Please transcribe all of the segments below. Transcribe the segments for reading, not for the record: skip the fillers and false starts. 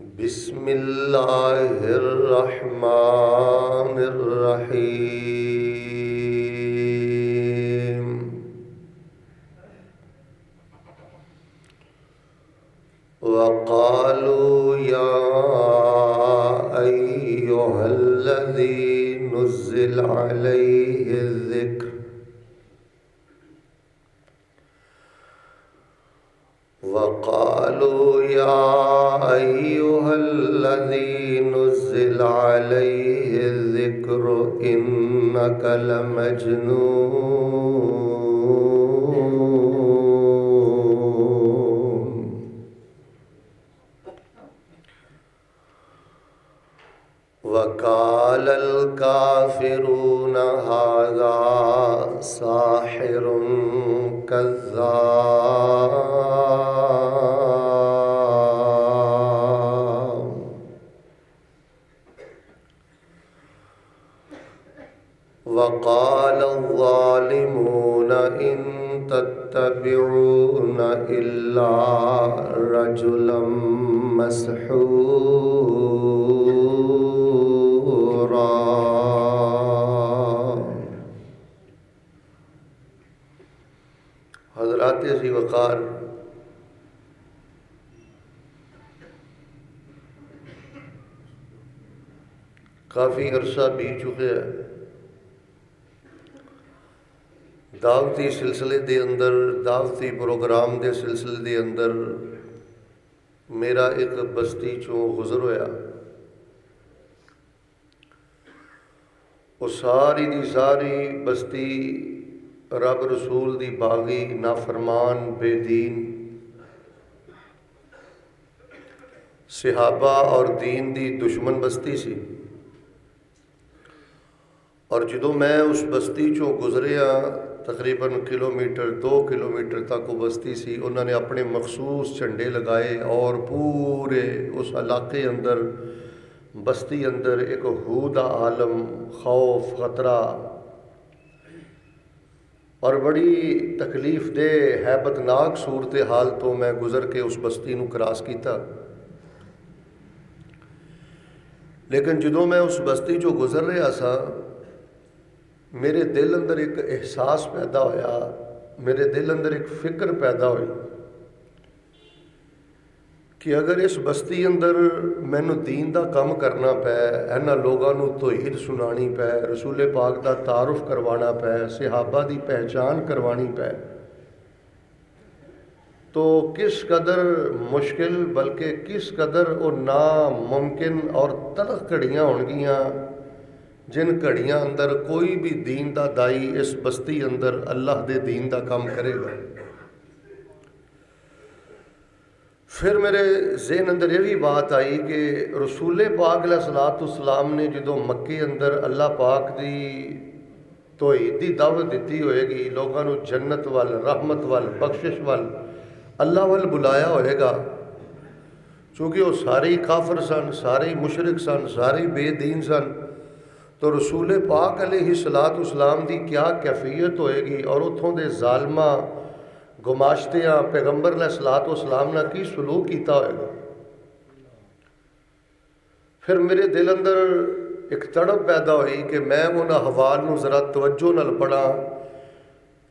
بسم اللہ الرحمن الرحیم وقالوا یا ایھا الذی نزل علیہ الذکر وقالوا يا أيها الذي نزل عليه الذكر إنك لمجنون وقال الكافرون هذا ساحر كذاب وقال الظالمون إن تتبعون إلا رجلا مسحورا حضرات ذی وقار، کافی عرصہ بیت چکے ہیں دعوتی سلسلے دے اندر، دعوتی پروگرام دے سلسلے دے اندر میرا ایک بستی چوں گزر ہویا، وہ ساری دی ساری بستی رب رسول دی باغی، نافرمان، بے دین، صحابہ اور دین دی دشمن بستی سی۔ اور جدوں میں اس بستی چوں گزریا، تقریباً کلومیٹر 2 کلومیٹر تک وہ بستی سی، انہوں نے اپنے مخصوص جھنڈے لگائے اور پورے اس علاقے اندر، بستی اندر ایک ہو دا عالم، خوف، خطرہ اور بڑی تکلیف دہ ہیبتناک صورتحال تو میں گزر کے اس بستی نو کراس کیتا۔ لیکن جدوں میں اس بستی چوں گزر رہا سا، میرے دل اندر ایک احساس پیدا ہویا، میرے دل اندر ایک فکر پیدا ہوئی کہ اگر اس بستی اندر مینوں دین دا کام کرنا پے، اینا لوگاں نو توحید سنانی پے، رسول پاک دا تعارف کروانا پے، صحابہ دی پہچان کروانی پے، تو کس قدر مشکل بلکہ کس قدر وہ ناممکن اور تلخ گھڑیاں ہونگیاں، جن گھڑیاں اندر کوئی بھی دین دا دائی اس بستی اندر اللہ دے دین دا کام کرے گا۔ پھر میرے ذہن اندر یہ بھی بات آئی کہ رسول پاک علیہ السلام نے جدو مکے اندر اللہ پاک دی توحید دی دعوت دیتی ہوئے گی، لوگاں نو جنت وال، رحمت وال، بخشش وال، اللہ وال بلایا ہوئے گا، چونکہ وہ سارے کافر سن، سارے مشرک سن، سارے بے دین سن، تو رسول پاک علیہ السلام دی کیا کیفیت ہوئے گی اور اتھوں دے ظالمہ گماشتیاں پیغمبر علیہ السلام نے کی سلوک کیتا ہوئے گا۔ پھر میرے دل اندر ایک تڑپ پیدا ہوئی کہ میں ان احوال نو ذرا توجہ نال پڑھا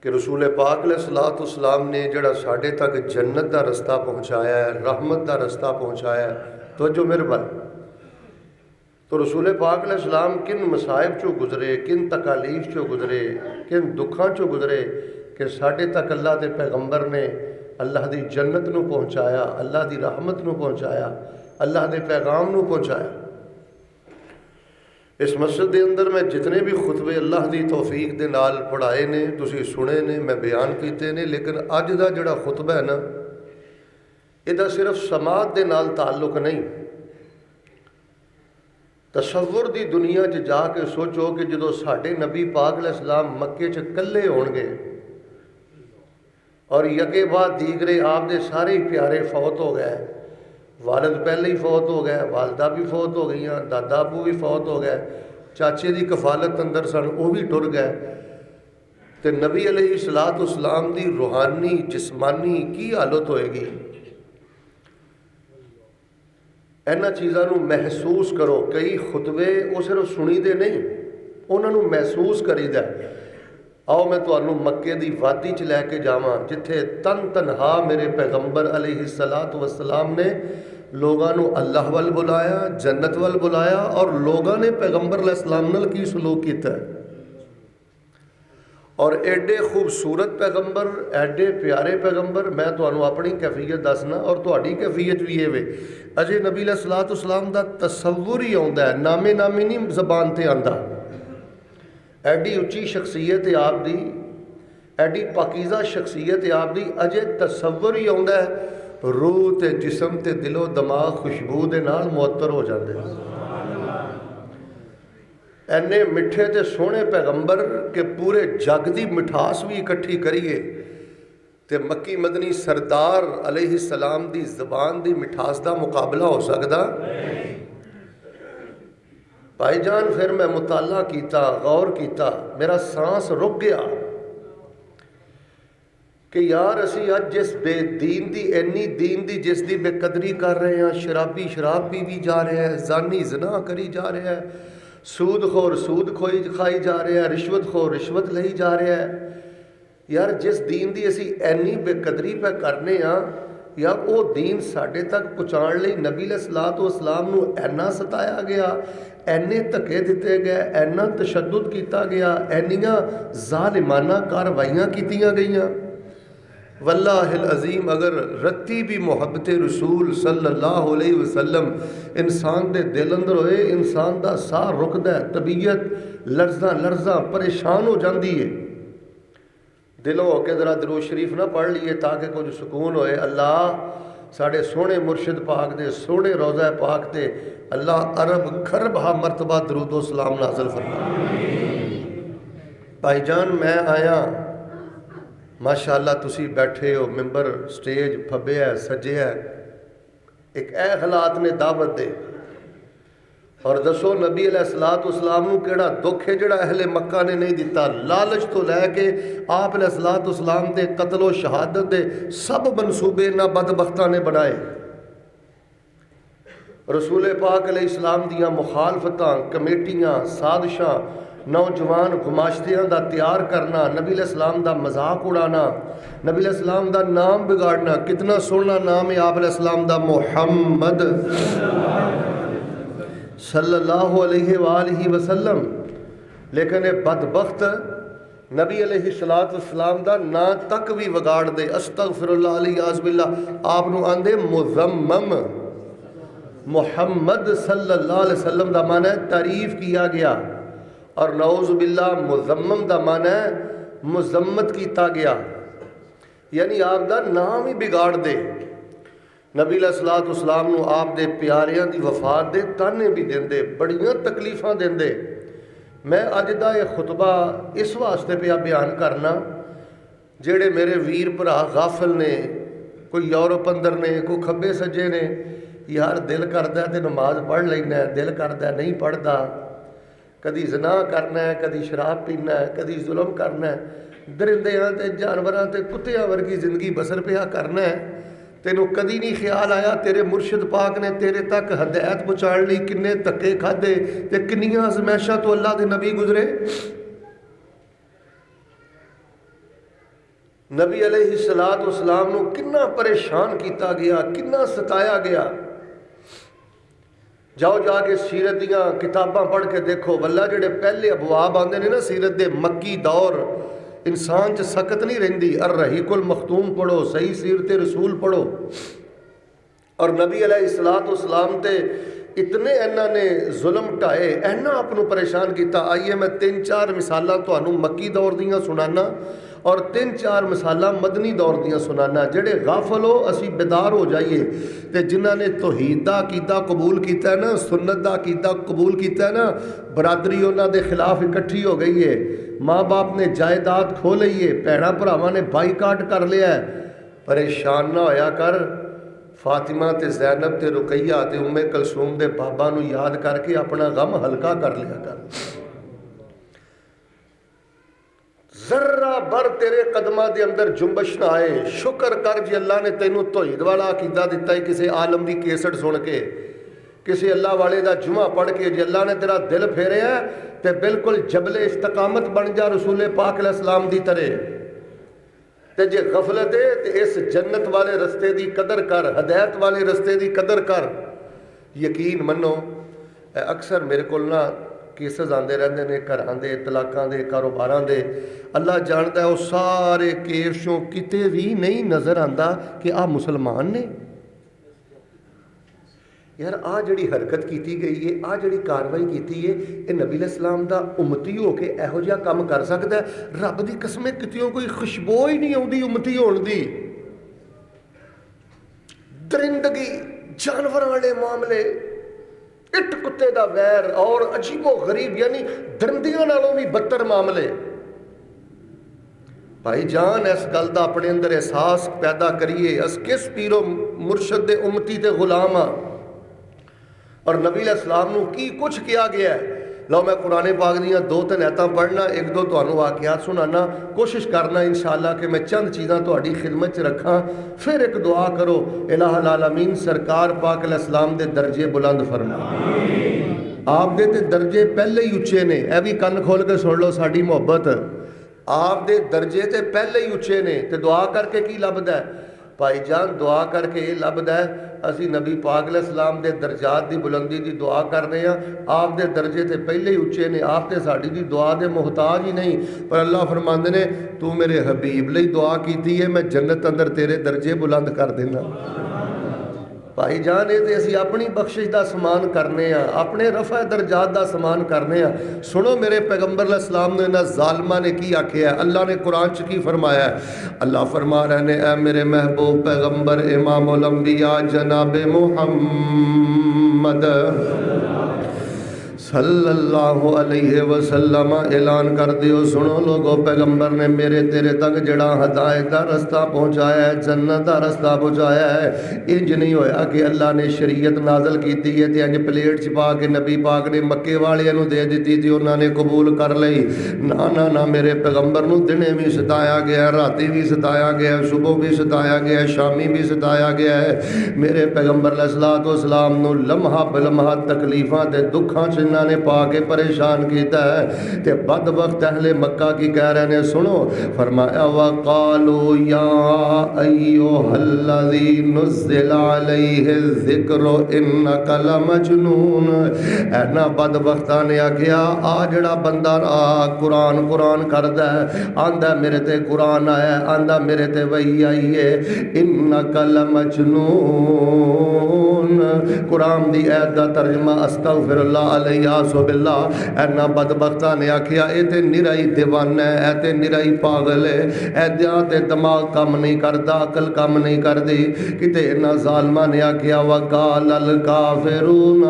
کہ رسول پاک علیہ السلام نے جڑا ساڈے تک جنت دا رستہ پہنچایا ہے، رحمت دا رستہ پہنچایا ہے، توجہ میرے بل، تو رسول پاک علیہ السلام کن مصائب چوں گزرے، کن تکالیف چوں گزرے، کن دکھاں چوں گزرے کہ ساڈے تک اللہ دے پیغمبر نے اللہ دی جنت نو پہنچایا، اللہ دی رحمت نو پہنچایا، اللہ دے پیغام نو پہنچایا۔ اس مسجد دے اندر میں جتنے بھی خطبے اللہ دی توفیق دے نال پڑھائے نے، تسی سنے نے، میں بیان کیتے نے، لیکن اج دا جڑا خطبہ ہے نا، یہ صرف سماعت دے نال تعلق نہیں۔ تصور دی دنیا جا کے سوچو کہ جدو ساڈے نبی پاک علیہ السلام مکے کلے ہون گے اور یکے بعد دیگرے آپ دے سارے پیارے فوت ہو گئے، والد پہلے ہی فوت ہو گئے، والدہ بھی فوت ہو گئی، دادا ابو بھی فوت ہو گئے، چاچے دی کفالت اندر سن وہ بھی ٹر گئے، تے نبی علیہ السلام دی روحانی جسمانی کی حالت ہوئے گی؟ ਇਹਨਾਂ ਚੀਜ਼ਾਂ ਨੂੰ ਮਹਿਸੂਸ ਕਰੋ। ਕਈ ਖੁਤਬੇ ਉਹ ਸਿਰਫ ਸੁਣੀਦੇ ਨਹੀਂ, ਉਹਨਾਂ ਨੂੰ ਮਹਿਸੂਸ ਕਰੀਦਾ। ਆਓ ਮੈਂ ਤੁਹਾਨੂੰ ਮੱਕੇ ਦੀ ਵਾਦੀ 'ਚ ਲੈ ਕੇ ਜਾਵਾਂ, ਜਿੱਥੇ ਤਨਹਾ ਮੇਰੇ ਪੈਗੰਬਰ ਅਲੈਹਿਸਸਲਾਤੁ ਵਸਸਲਾਮ ਨੇ ਲੋਕਾਂ ਨੂੰ ਅੱਲਾਹ ਵੱਲ ਬੁਲਾਇਆ, ਜੰਨਤ ਵੱਲ ਬੁਲਾਇਆ, ਔਰ ਲੋਕਾਂ ਨੇ ਪੈਗੰਬਰ ਅਲੈਹਿਸਸਲਾਮ ਨਾਲ ਕੀ ਸਲੂਕ ਕੀਤਾ। ਔਰ ਐਡੇ ਖੂਬਸੂਰਤ ਪੈਗੰਬਰ, ਐਡੇ ਪਿਆਰੇ ਪੈਗੰਬਰ। ਮੈਂ ਤੁਹਾਨੂੰ ਆਪਣੀ ਕੈਫੀਅਤ ਦੱਸਣਾ ਔਰ ਤੁਹਾਡੀ ਕੈਫੀਅਤ ਵੀ ਇਹ ਵੇ, ਅਜੇ ਨਬੀ ਅਲੈਹਿਸਸਲਾਤੁ ਵਸਸਲਾਮ ਦਾ ਤਸੱਵੁਰ ਹੀ ਆਉਂਦਾ, ਨਾਮੇ ਨਹੀਂ ਜ਼ਬਾਨ 'ਤੇ ਆਉਂਦਾ। ਐਡੀ ਉੱਚੀ ਸ਼ਖਸੀਅਤ ਆਪ ਦੀ, ਐਡੀ ਪਾਕੀਜ਼ਾ ਸ਼ਖਸੀਅਤ ਆਪ ਦੀ, ਅਜੇ ਤਸੱਵੁਰ ਹੀ ਆਉਂਦਾ। ਰੂਹ ਤੇ ਜਿਸਮ ਤੇ ਦਿਲੋ ਦਿਮਾਗ ਖੁਸ਼ਬੂ ਦੇ ਨਾਲ ਮੁਅੱਤਰ ਹੋ ਜਾਂਦੇ। ਐਨੇ ਮਿੱਠੇ ਤੇ ਸੋਹਣੇ ਪੈਗੰਬਰ ਕਿ ਪੂਰੇ ਜੱਗ ਦੀ ਮਿਠਾਸ ਵੀ ਇਕੱਠੀ ਕਰੀਏ ਤੇ ਮੱਕੀ ਮਦਨੀ ਸਰਦਾਰ ਅਲੈਹਿਸਸਲਾਮ ਦੀ ਜ਼ਬਾਨ ਦੀ ਮਿਠਾਸ ਦਾ ਮੁਕਾਬਲਾ ਹੋ ਸਕਦਾ? ਭਾਈ ਜਾਨ, ਫਿਰ ਮੈਂ ਮੁਤਾਲਾ ਕੀਤਾ, ਗੌਰ ਕੀਤਾ, ਮੇਰਾ ਸਾਂਸ ਰੁਕ ਗਿਆ کہ یار اسی اج جس بے دین دی اینی دین دی جس دی بے قدری کر رہے ہیں، شرابی شراب پی بھی جا رہے ہیں، زانی زنا کری جا رہے ہیں، سود خور سود کھائی جا رہے ہیں، رشوت خور رشوت لئی جا رہے ہیں، یار جس دین دی اسی اینی بے قدری پہ کرنے ہاں، یا وہ دین ساڈے تک پہنچان لئی نبی علیہ الصلوۃ والسلام نو اینا ستایا گیا، اینے دھکے دیتے گئے، اینا تشدد کیتا گیا، اینیاں ظالمانہ کاروائیاں کیتیاں گئیاں۔ واللہ العظیم اگر رتی بھی محبت رسول صلی اللہ علیہ وسلم انسان دے دل اندر ہوئے، انسان دا ساہ رکدا ہے، طبیعت لرزاں لرزاں پریشان ہو جاندی ہے۔ دلوں ہو کے ذرا درود شریف نہ پڑھ لیے تاکہ کچھ سکون ہوئے۔ اللہ ساڑھے سونے مرشد پاک دے سونے روضہ پاک دے اللہ عرب خرب ہا مرتبہ درود و سلام نازل فرما۔ بھائی جان میں آیا، ماشاءاللہ تسی بیٹھے ہو، ممبر سٹیج پھبے ہے سجے ہے، ایک اے حالات نے دعوت دے، اور دسو نبی علیہ الصلوۃ والسلام نو کیڑا دکھ ہے جڑا اہل مکہ نے نہیں دیتا۔ لالچ تو لے کے آپ علیہ الصلوۃ والسلام دے قتل و شہادت دے سب منصوبے نہ بدبختاں نے بنائے۔ رسول پاک علیہ السلام دیاں مخالفتاں، کمیٹیاں، سازشاں، نوجوان گماشتیاں دا تیار کرنا، نبی علیہ السلام دا مذاق اڑانا، نبی علیہ السلام دا نام بگاڑنا۔ کتنا سونا نام ہے آپ علیہ السلام دا، محمد صلی اللہ علیہ وآلہ وسلم، لیکن اے بدبخت نبی علیہ السلام دا نا تک بھی وگاڑ دے۔ استغفر اللہ علیہ عز باللہ، آپ نو آندے مذمم۔ محمد صلی اللہ علیہ وسلم دا معنی ہے تعریف کیا گیا، اور نعوذ باللہ مذمم دا معنی ہے مذمت کیتا گیا، یعنی آپ دا نام ہی بگاڑ دے۔ نبی علیہ الصلوۃ والسلام نو آپ دے پیاریاں دی وفات دے تانے بھی دیندے، بڑیاں تکلیفاں دیندے۔ میں اج دا یہ خطبہ اس واسطے پہ بیان کرنا، جڑے میرے ویر بھرا غافل نے، کوئی یورپ اندر نے، کوئی کھبے سجے نے، یار دل کردا ہے تے نماز پڑھ لینا ہے، دل کردا ہے نہیں پڑھدا، کدی زنا کرنا ہے، کدی شراب پینا ہے، کدی ظلم کرنا ہے، درندیاں تے جانوراں تے کتیاں ورگی زندگی بسر پیا کرنا ہے۔ تینوں کدی نہیں خیال آیا تیرے مرشد پاک نے تیرے تک ہدایت پہنچان لئی کنے دھکے کھادے تے کنیاں آزمائشاں تو اللہ دے نبی گزرے۔ نبی علیہ الصلوۃ والسلام نو کنا پریشان کیتا گیا، کنا ستایا گیا۔ جاؤ جا کے سیرت دیاں کتاباں پڑھ کے دیکھو، واللہ جڑے پہلے ابواب آندے نے نا سیرت دے، مکی دور انسان چ سکت نہیں رہندی، الرحیق المختوم پڑھو، صحیح سیرت رسول پڑھو، اور نبی علیہ الصلوۃ والسلام تے اتنے انہاں نے ظلم ٹائے، اینا اپنوں پریشان کیتا۔ آئیے میں 3-4 مثالاں تانوں مکی دور دیاں سنانا اور 3-4 مثالاں مدنی دور دیاں سنانا۔ جڑے غافل ہو اسی بیدار ہو جائیے، تے جنہاں نے توحید دا عقیدہ قبول کیتا ہے نا، سنت دا عقیدہ قبول کیتا ہے نا، برادری انہاں دے خلاف اکٹھی ہو گئی ہے، ماں باپ نے جائیداد کھو لئی ہے، بھیڑاں بھراواں نے بائیکاٹ کر لیا ہے۔ پریشان نہ ہویا کر، فاطمہ تے زینب تے رقیہ تے ام کلثوم دے بابا نو یاد کر کے اپنا غم ہلکا کر لیا کر۔ ذرہ بر تیرے قدمہ دے اندر جنبش نہ آئے، شکر کر جی اللہ نے تینوں توحید والا عقیدہ دیتا ہے کسی عالم دی کیسٹ سن کے۔ کسی اللہ والے دا جمعہ پڑھ کے جی اللہ نے تیرا دل پھیریا ہے تے بالکل جبل استقامت بن جا رسول پاک علیہ السلام دی طرح، تے جے غفلت ہے تے اس جنت والے رستے دی قدر کر، ہدایت والے رستے دی قدر کر۔ یقین منو اکثر میرے کو نا کیسز آندے رہندے نے گھراں دے، طلاقاں دے، کاروباراں دے، اللہ جانتا ہے وہ سارے کیسوں کتے بھی نہیں نظر آندا کہ آ مسلمان نے۔ یار آ جڑی حرکت کیتی گئی ہے، آ جڑی کاروائی کیتی ہے، یہ نبی علیہ السلام دا امتی ہو کے ایہو جہا کام کر سکتا ہے؟ رب دی قسمیں کتیوں کوئی خوشبو ہی نہیں آتی امتی ہون دی۔ درندگی، جانور والے معاملے، اٹ کتے دا ویر، اور عجیب و غریب یعنی درندیاں نالوں بھی بدتر معاملے۔ بھائی جان اس گل دا اپنے اندر احساس پیدا کریے، اس کس پیر و مرشد دے امتی تے غلام ہاں، اور نبی علیہ السلام نو کی کچھ کیا گیا ہے۔ لو میں قرآن پاک دیاں 2-3 آیتاں پڑھنا، 1-2 تہانوں واقعات سنانا، کوشش کرنا انشاءاللہ کہ میں چند چیزاں تہاڈی خدمت چ رکھاں، پھر ایک دعا کرو الہ العالمین سرکار پاک علیہ السلام دے درجے بلند فرما۔ آپ دے تے درجے پہلے ہی اچے نے، اے بھی کن کھول کے سن لو ساڈی محبت، آپ دے درجے تے پہلے ہی اچے نے، تے دعا کر کے کی لبدا ہے؟ بھائی جان دعا کر کے یہ لبدا ہے اسی نبی پاک علیہ السلام دے درجات دی بلندی دی دعا کر رہے ہیں، آپ دے درجے تے پہلے ہی اچے نے، آپ تے ساڈی دی دعا دے محتاج ہی نہیں، پر اللہ فرماندے نے تو میرے حبیب لئی دعا کیتی ہے، میں جنت اندر تیرے درجے بلند کر دینا۔ بھائی جان یہ تے اسی اپنی بخشش دا سامان کرنے ہیں، اپنے رفع درجات دا سامان کرنے ہیں۔ سنو میرے پیغمبر علیہ السلام نے نہ ظالمہ نے کی آکھیا ہے، اللہ نے قرآن چ کی فرمایا ہے؟ اللہ فرما رہے نے اے میرے محبوب پیغمبر امام الانبیاء جناب محمد صلی اللہ علیہ وسلم اعلان کر دیو، سنو لوگو پیغمبر نے میرے تیرے تک جڑا ہدایت دا رستہ پہنچایا ہے، جنت دا رستہ پہنچایا ہے، انج نہیں ہویا کہ اللہ نے شریعت نازل کیتی ہے تے انج پلیٹ چ پا کے نبی پاک نے مکے والے نو دے دتی تے انہاں نے قبول کر لئی۔ نہ میرے پیغمبر نو دنے بھی ستایا گیا ہے، راتی بھی ستایا گیا ہے، صبح بھی ستایا گیا ہے، شامی بھی ستایا گیا ہے۔ میرے پیغمبر علیہ الصلوۃ والسلام نو لمحہ بلمحہ تکلیفاں تے دکھاں چ نے پا کے پریشان کیتا ہے، تے بدبخت اہل مکہ کی کہہ رہے نے، سنو فرمایا وقالوا یا ایھا الذی نزل علیہ الذکر انک لمجنون۔ اینا بدبختاں نے آکھیا آ جڑا بندہ قرآن کردا ہے، آندا میرے تے قرآن آیا ہے، آندا میرے تے وحی آئی ہے، انک لمجنون۔ قرآن دی ایت دا ترجمہ استغفر اللہ علیہ سو باللہ۔ اینا بدبختہ نے آکھیا اے تے نرائی دیوانہ ہے، اے تے نرائی پاگل ہے، اے دیاں تے دماغ کم نہیں کردا، عقل کم نہیں کردی۔ کتے اینا ظالمہ نے آکھیا وقال الکافرون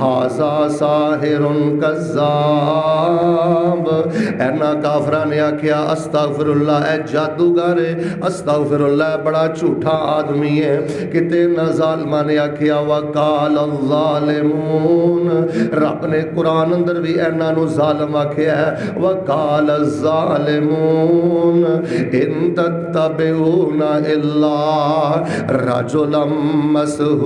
ھذا ساحر کذاب۔ اینا کافرہ نے آکھیا استغفر اللہ اے جادوگر ہے، استغفر اللہ بڑا جھوٹا آدمی ہے۔ کتے اینا ظالمہ نے آکھیا وقال الظالمون، رب نے قرآن اندر بھی اینا نو ظالم آکھیا ہے، وقال الظالمون ان تتبعون الا رجلا مسحورا۔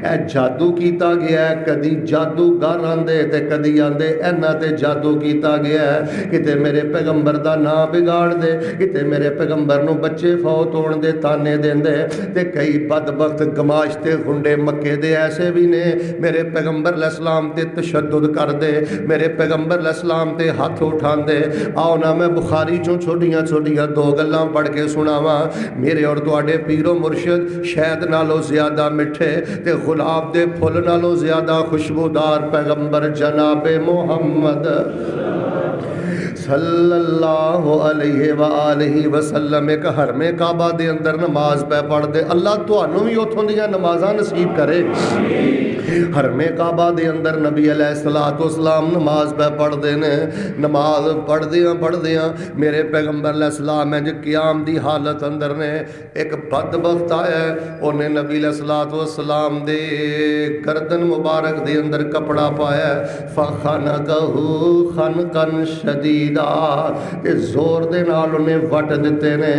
اے جادو کیتا گیا ہے، کدی جادوگر آندے تے کدی آندے اینا تے جادو کیتا گیا ہے، کتے میرے پیغمبر دا نام بگاڑ دے، کتے میرے پیغمبر نو بچے فوت ہون دے تانے دین دے، تے کئی بدبخت گماشتے گنڈے مکے دے ایسے بھی نے میرے پیغمبر علیہ السلام تے تشدد کر دے، میرے پیغمبر علیہ السلام تے ہاتھ اٹھان دے۔ آؤ نا میں بخاری چوں چھوٹیاں 2 گلاں پڑھ کے سناواں، میرے اور تواڈے پیر و مرشد شہد نالوں زیادہ مٹھے تے گلاب دے پھل نالوں زیادہ خوشبودار پیغمبر جناب محمد صلی اللہ علیہ وآلہ وسلم ایک حرم کعبہ دے اندر نماز پہ پڑھ دے۔ اللہ تانوں بھی اتھوں دیاں نمازاں نصیب کرے۔ حرم کعبہ دے اندر نبی علیہ الصلوۃ والسلام نماز پہ پڑھ دے نے، نماز پڑھ دیاں میرے پیغمبر علیہ السلام ہے قیام دی حالت اندر نے ایک بدبخت آیا ہے، انہیں نبی علیہ الصلوۃ والسلام دے گردن مبارک دے اندر کپڑا پایا ہے، فخنقہ خنقا شدید شدیدا تے زور دے نال انہیں وٹ دیتے نے.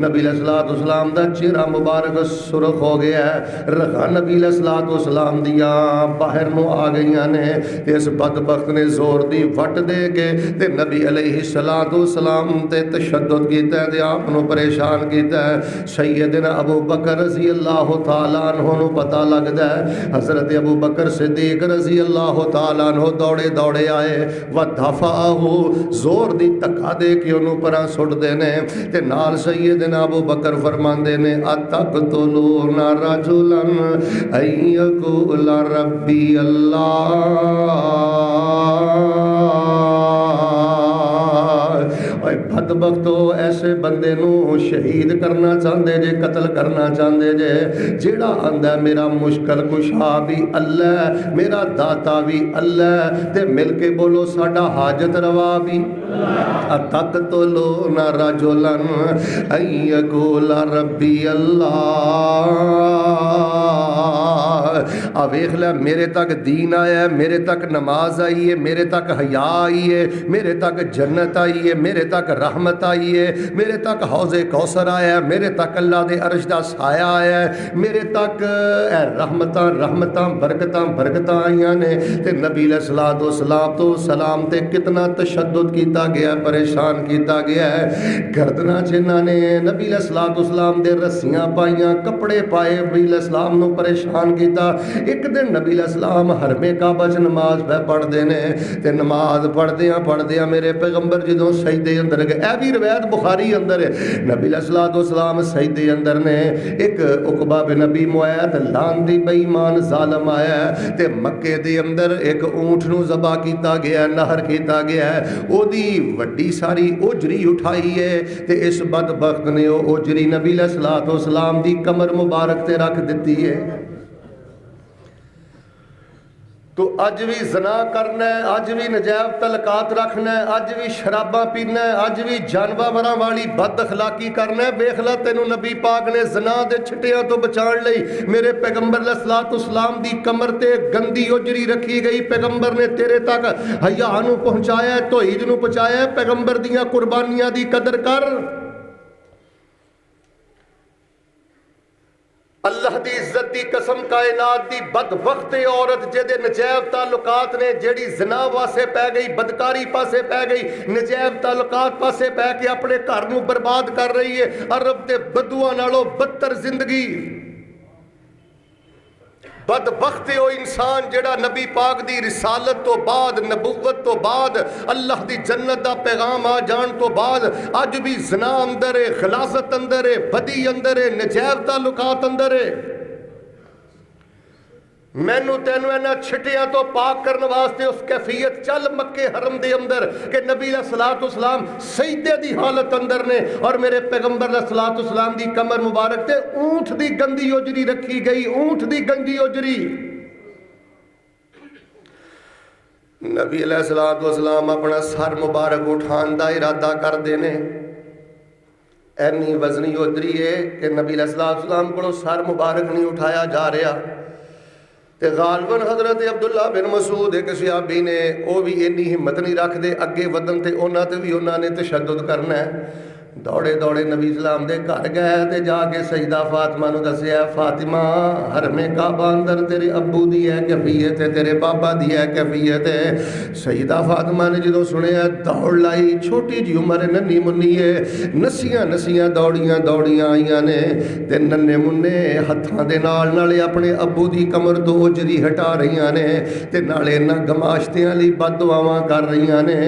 نبی علیہ الصلوۃ والسلام دا چہرہ مبارک سرخ ہو گیا ہے. رگاں نبی علیہ الصلوۃ والسلام دیاں باہر نو آ گئیاں نے. اس بدبخت نے زور دی وٹ دے کے تے نبی علیہ الصلوۃ والسلام تے تشدد کیتا ہے تے آپ نو پریشان کیتا ہے. سیدنا ابو بکر رضی اللہ تعالیٰ عنہ نو پتہ لگدا ہے. حضرت ابو بکر صدیق رضی اللہ تعالیٰ عنہ دوڑے دوڑے آئے ودفعہ زور دی دھکا دے کے انہوں پرا سٹ دینے تے نال سیدنا ابو بکر فرماندے نے اتقتلون رجلا ان یقول ربی اللہ. بدبختو ایسے بندے نو شہید کرنا چاہندے جے, قتل کرنا چاہندے جے جیڑا آندا میرا مشکل کشا بھی اللہ, میرا داتا بھی اللہ, تے مل کے بولو ساڈا حاجت روا بھی. اتقتلون رجلا ان یقول ربی اللہ. ویکھ لے میرے تک دین آیا ہے, میرے تک نماز آئی ہے, میرے تک حیا آئی ہے, میرے تک جنت آئی ہے, میرے تک رحمت آئی ہے, میرے تک حوض کوثر آیا ہے, میرے تک اللہ دے عرش دا سایہ آیا ہے, میرے تک رحمتاں رحمتاں برکتاں برکتاں آئیاں نے. تے نبی علیہ الصلوۃ والسلام تو سلام تے کتنا تشدد کیتا گیا, پریشان کیتا گیا ہے. گردناں جنہاں نے نبی علیہ الصلوۃ والسلام دے رسیاں پائیاں, کپڑے پائے, نبی علیہ السلام نو پریشان کیتا. ایک دن نبی علیہ السلام حرم کعبہ چ نماز پڑھ دے نے تے نماز پڑھدیاں میرے پیغمبر جدوں سجدے اندر گئے. اے بھی روایت بخاری اندر ہے. نبی علیہ الصلوۃ والسلام سجدے اندر نے, ایک عقبہ بن نبی معاذ لعنتی بے ایمان ظالم آیا تے مکے دے اندر ایک اونٹ نو ذبح کیتا گیا, نہر کیتا گیا ہے. او دی وڈی ساری اجری اٹھائی ہے تے اس بدبخت نے او اجری نبی علیہ الصلوۃ والسلام دی کمر مبارک تے رکھ دتی ہے. تو اج بھی زنا کرنا ہے, اج بھی نجائز تعلقات رکھنا ہے, اج بھی شراباں پینا ہے, اج بھی جانوراں والی بد اخلاقی کرنا ہے. ویکھ لے تینوں نبی پاک نے زنا دے چھٹیاں تو بچان لئی میرے پیغمبر علیہ الصلوۃ والسلام دی کمر تے گندی اجری رکھی گئی. پیغمبر نے تیرے تک حیا نو پہنچایا ہے, توحید نو پہنچایا ہے. پیغمبر دیاں قربانیاں دی قدر کر. اللہ دی عزت دی قسم کائنات دی بدبخت عورت جدے نجائز تعلقات نے, جیڑی زنا واسے پہ گئی, بدکاری پاسے پہ گئی, نجائز تعلقات پاسے پہ کے اپنے گھر نو برباد کر رہی ہے. عرب دے بدواں نالوں بدتر زندگی. بدبخت او انسان جڑا نبی پاک دی رسالت تو بعد, نبوت تو بعد, اللہ دی جنت دا پیغام آ جان تو بعد اج بھی زنا اندر ہے, خلاصت اندر ہے, بدی اندر ہے, نجائز تعلقات اندر ہے. مینوں تینوں اینا چھٹیاں تو پاک کرنے واسطے اس کیفیت چل مکے حرم دے اندر کہ نبی علیہ الصلوۃ والسلام سجدے دی حالت اندر نے اور میرے پیغمبر علیہ الصلوۃ والسلام دی کمر مبارک تے اونٹ دی گندی اجری رکھی گئی, اونٹ دی گندی اجری. نبی علیہ الصلوۃ والسلام اپنا سر مبارک اٹھان دا ارادہ کر دینے. اینی وزنی اجری ہے کہ نبی علیہ الصلوۃ والسلام کو سر مبارک نہیں اٹھایا جا رہا. تے غالباً حضرت عبداللہ بن مسعود ایک صحابی نے, وہ بھی اینی ہمت نہیں رکھ دے اگے ودن تے انہاں تے بھی انہاں نے تشدد کرنا ہے. دوڑے دوڑے نبی اسلام دے گھر گئے تے جا کے سیدہ فاطمہ نو دسیا, فاطمہ حرم کعبہ اندر تیرے ابو دی ہے کیفیت ہے, تیرے بابا دی ہے کیفیت ہے. سیدہ فاطمہ نے جدوں سنیا دوڑ لائی, چھوٹی جی عمر ننھی منی ہے, نسیاں دوڑیاں آئیاں نے تے ننے منے ہتھاں دے نالے اپنے ابو دی کمر تو اجری ہٹا رہیاں نے تے نالے نہ گماشتیاں لی بد دعاواں کر رہیاں نے.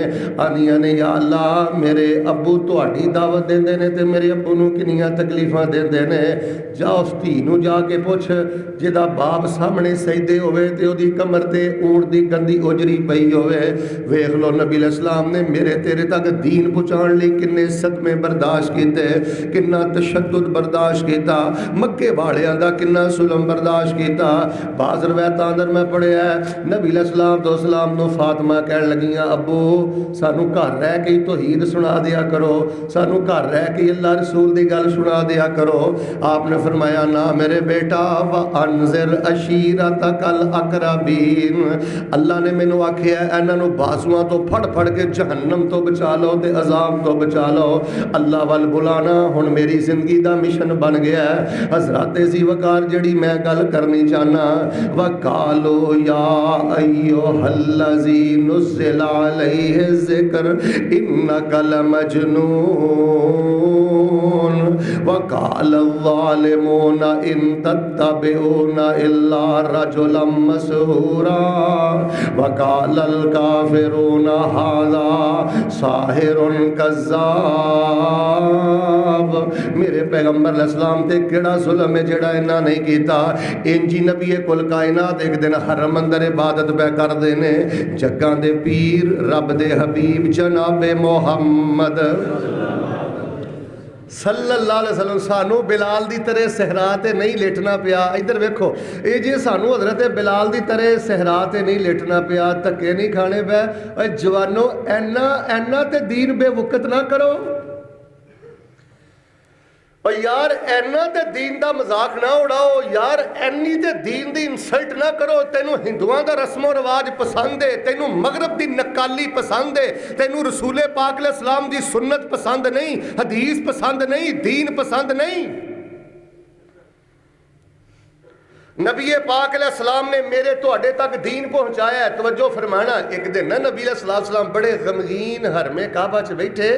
آنیاں نے یا اللہ میرے ابو تہاڈی دعوت دیندے نے تے میرے ابو نو کنیاں تکلیفاں دیندے نے. جا اس دھی نو جا کے پوچھ جدا باپ سامنے سجدے ہوئے تے او دی کمر تے اونٹ دی گندی اجری پئی ہوئے. ویکھ لو نبی علیہ السلام نے میرے تیرے تک دین پہنچان لئی کنے صدمے برداشت کیتے, کنا تشدد برداشت کیتا, مکے والیاں دا کنا ظلم برداشت کیتا. بعض روایتاں اندر میں پڑھیا ہے نبی علیہ السلام نو فاطمہ کہن لگیاں ابو سانو گھر رہ کے توحید سنا دیا کرو, سانو گھر رہ کے اللہ رسول دی گل سنا دیا کرو. آپ نے فرمایا نا میرے بیٹا وانذر عشیرتک الاقربین. اللہ نے مینوں آکھیا انہاں نوں بازواں تو پھڑ پھڑ کے جہنم تو بچا لو تے عذاب تو بچا لو. اللہ وال بلانا ہن میری زندگی دا مشن بن گیا ہے. حضرات ذی وقار جڑی میں گل کرنی چاہنا وقالو یا ایھا الذی نزل علیہ الذکر انک لمجنون وقال الظالمون ان تتبعون الا رجلا مسحورا وقال الکافرون ھذا ساحر کذاب. میرے پیغمبر علیہ السلام تے کیڑا ظلم ہے جڑا انہاں نہیں کیتا. انجی نبی کل کائنات ایک دن حرم اندر عبادت پہ کر دینے. جگاں دے پیر رب دے حبیب جناب محمد صلی اللہ علیہ وسلم سانو بلال دی طرح صحرا تے نہیں لیٹنا پیا. ادھر ویکھو اے جی سانو حضرت بلال دی طرح صحرا تے نہیں لیٹنا پیا, دھکے نہیں کھانے پے. اے جوانو اینا تے دین بے وقت نہ کرو. اور یار اینا تے دین دا مذاق نہ اڑاؤ یار, اینی تے دین دی انسلٹ نہ کرو. تینوں ہندوؤں دا رسم و رواج پسند ہے, تینوں مغرب دی نقالی پسند ہے, تینوں رسول پاک علیہ السلام دی سنت پسند نہیں, حدیث پسند نہیں, دین پسند نہیں. نبی پاک علیہ السلام نے میرے توڑے تک دین پہنچایا ہے. توجہ فرمانا, ایک دن نا نبی علیہ السلام بڑے غمگین حرم کعبہ چ بیٹھے.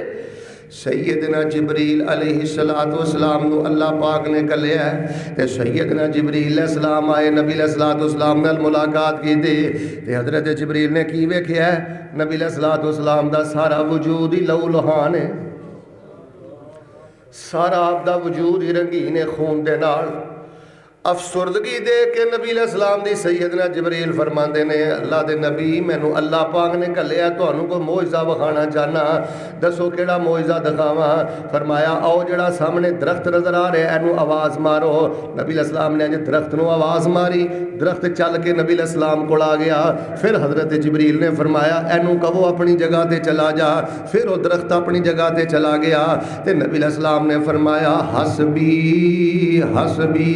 سیدنا جبریل علیہ السلام نو اللہ پاک نے کلیا ہے تے سیدنا جبریل علیہ السلام آئے نبی علیہ السلام نال ملاقات کی تے حضرت جبریل نے کی ویکھیا ہے نبی علیہ السلام دا سارا وجود ہی لہو لہان ہے, سارا آپ دا وجود ہی رنگین ہے خون دے نال. افسردگی دے کے نبی علیہ السلام دی سیدنا جبریل فرماندے نے اللہ دے نبی مینوں اللہ پاک نے کلیا تانوں کوئی معجزہ وکھانا چاہنا, دسو کیڑا معجزہ دکھاواں. فرمایا آؤ جڑا سامنے درخت نظر آ رہا ہے اینوں آواز مارو. نبی علیہ السلام نے اج درخت نوں آواز ماری, درخت چل کے نبی علیہ السلام کول آ گیا. پھر حضرت جبریل نے فرمایا اینوں کہو اپنی جگہ تے چلا جا. پھر وہ درخت اپنی جگہ تے چلا گیا تے نبی علیہ السلام نے فرمایا حسبی حسبی,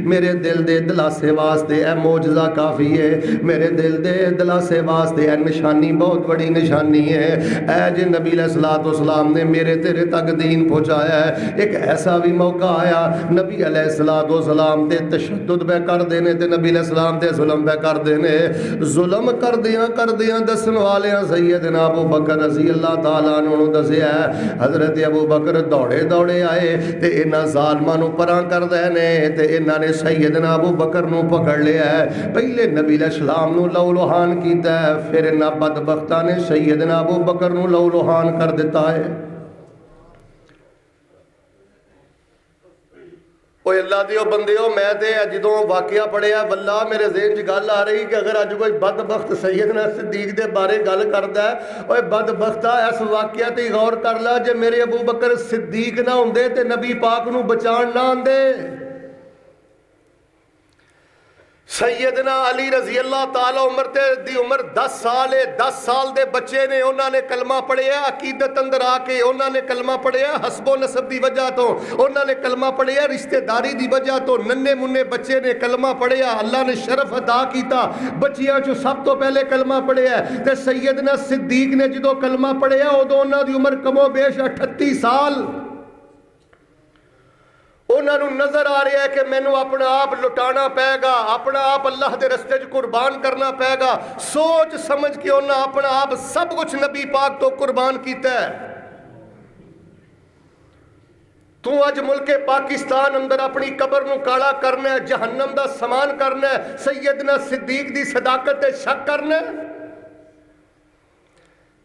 میرے دل دے دلاسے واسطے اے معجزہ کافی ہے, میرے دل دے دلاسے واسطے اے نشانی بہت بڑی نشانی ہے. اے جے نبی علیہ السلام نے میرے تیرے تک دین پہنچایا ہے. ایک ایسا بھی موقع آیا نبی علیہ السلام تے تشدد پہ کر دینے تے نبی علیہ السلام تے ظلم پہ کر دینے. ظلم کر دیاں دسن والیاں سیدنا ابو بکر رضی اللہ تعالیٰ عنہ دسیا ہے حضرت ابو بکر دوڑے آئے تے انہاں ظالماں نوں پراں کر دینے تے انہاں نے سیدنا ابو بکر نو پکڑ لیا ہے. پہلے نبی علیہ السلام نو لو لوہان کیتا ہے, پھر انہاں بدبختاں نے سیدنا ابو بکر نو لو لوہان کر دیتا ہے. اوے اللہ دیو بندیو, میں تے جدوں واقعہ پڑھیا واللہ میرے ذہن چ گل آ رہی کہ اگر اج کوئی بدبخت سیدنا صدیق دے بارے گل کردا ہے, اوے بدبختا اس واقعہ تے غور کر لا جے میرے ابو بکر صدیق نہ ہوندے تے نبی پاک نو بچان نہ آندے. سیدنا علی رضی اللہ تعالی عمر 10 سال ہے, 10 سال دے بچے نے انہوں نے کلمہ پڑھیا عقیدت اندر آ کے, انہوں نے کلمہ پڑھیا حسب و نسب دی وجہ تو, انہوں نے کلمہ پڑھیا رشتہ داری دی وجہ تو. ننے منے بچے نے کلمہ پڑھیا, اللہ نے شرف عطا کیتا, بچیاں چو سب تو پہلے کلمہ پڑھیا. تے سیدنا صدیق نے جدو کلمہ پڑھیا ادو انہوں دی عمر کم و بیش 38 سال. انہوں نے نظر آ رہا ہے کہ مینوں اپنا آپ لٹانا پے گا, اپنا آپ اللہ دے رستے قربان کرنا پے گا. سوچ سمجھ کے انہوں اپنا آپ سب کچھ نبی پاک تو قربان کیتا ہے. تو اج ملک پاکستان اندر اپنی قبر نو کالا کرنا ہے, جہنم دا سامان کرنا ہے, سیدنا صدیق دی صداقت تے شک کرنا ہے.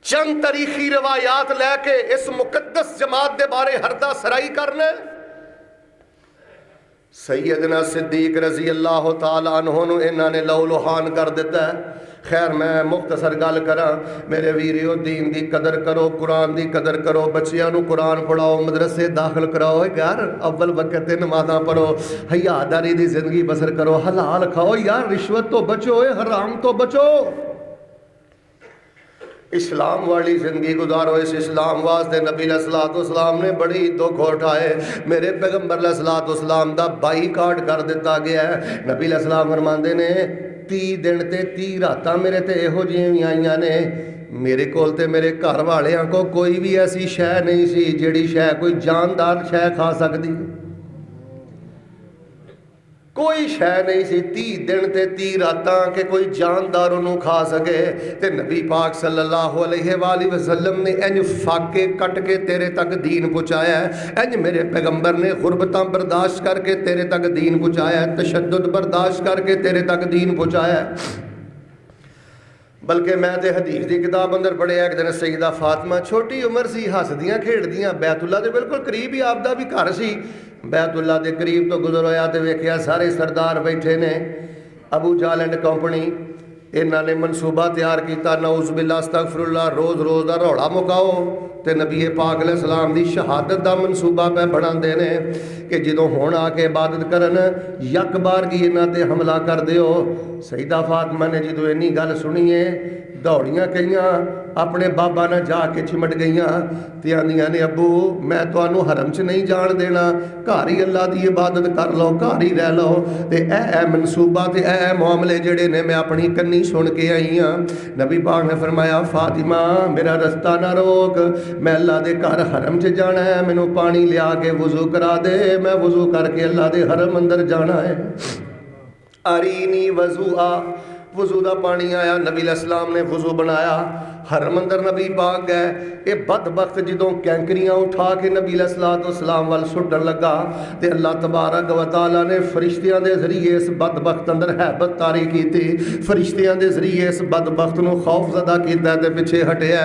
چند تاریخی روایات لے کے اس مقدس جماعت دے بارے ہردہ سرائی کرنا ہے. سیدنا صدیق رضی اللہ تعالیٰ عنہ نو انہاں نے لو لوہان کر دیتا ہے. خیر میں مختصر گل کراں میرے ویریو, دین دی قدر کرو, قرآن دی قدر کرو, بچیاں نو قرآن پڑھاؤ, مدرسے داخل کراؤ. یار اول وقت نمازاں پڑھو, حیاداری دی زندگی بسر کرو, حلال کھاؤ. یار رشوت تو بچو, حرام تو بچو. اسلام والی زندگی گزارو. اس اسلام واسطے نبی علیہ الصلوۃ والسلام نے بڑی دکھ اٹھائے. میرے پیغمبر علیہ الصلوۃ والسلام دا بائیکاٹ کر دیتا گیا ہے. نبی علیہ السلام فرماندے نے 30 دن تے 30 راتاں میرے تے یہو جیاں بھی آئیاں نے. میرے کول تے میرے گھر والیاں کو کوئی بھی ایسی شے نہیں سی جیڑی شے کوئی جاندار شے کھا سکتی. کوئی شے نہیں سی 30 دن تے 30 راتاں کہ کوئی جاندار انہوں کھا سکے. تے نبی پاک صلی اللہ علیہ وآلہ وسلم نے انج فاقے کٹ کے تیرے تک دین پہنچایا ہے. انج میرے پیغمبر نے غربتاں برداشت کر کے تیرے تک دین پہنچایا ہے. تشدد برداشت کر کے تیرے تک دین پہنچایا ہے. بلکہ میں تے حدیث دی کتاب اندر پڑھیا ایک دن سیدہ فاطمہ چھوٹی عمر سی ہسدیاں کھیڑدیاں بیت اللہ دے بالکل قریب ہی آپ دا بھی گھر سی. بیت اللہ دے قریب تو گزر ہویا تے ویکھیا سارے سردار بیٹھے نے. ابو جہل اینڈ کمپنی انہاں نے منصوبہ تیار کیتا نعوذ باللہ استغفر اللہ روز روز دا روڑا مکاؤ تے نبی پاک علیہ السلام دی شہادت دا منصوبہ پہ بناندے نے کہ جدوں ہون آ کے عبادت کرن یک بار کی انہاں تے حملہ کر دیو. سیدہ فاطمہ نے جدوں اینی گل سنیے دوڑیاں گئیاں اپنے بابا نہ جا کے چمٹ گئیاں تے آندیاں نے ابو میں تانوں حرم چ نہیں جان دینا گھر ہی اللہ دی عبادت کر لو گھر ہی رہ لو. تے اے منصوبہ تے اے معاملے جڑے نے میں اپنی کنی سن کے آئی ہاں. نبی پاک نے فرمایا فاطمہ میرا رستہ نہ روک میں اللہ دے گھر حرم چ جانا ہے مینوں پانی لیا کے وضو کرا دے میں وضو کر کے اللہ دے حرم اندر جانا ہے. ارینی وضوء وضو دا پانی آیا نبی علیہ السلام نے وضو بنایا حرم اندر نبی پاک گئے. اے بدبخت جدوں کینکریاں اٹھا کے نبی علیہ الصلوۃ والسلام وال سٹن لگا تے اللہ تبارک و تعالی نے فرشتیاں دے ذریعے اس بدبخت اندر ہیبت طاری کیتی. فرشتیاں دے ذریعے اس بدبخت نو خوف زدہ کیتا تے پیچھے ہٹیا.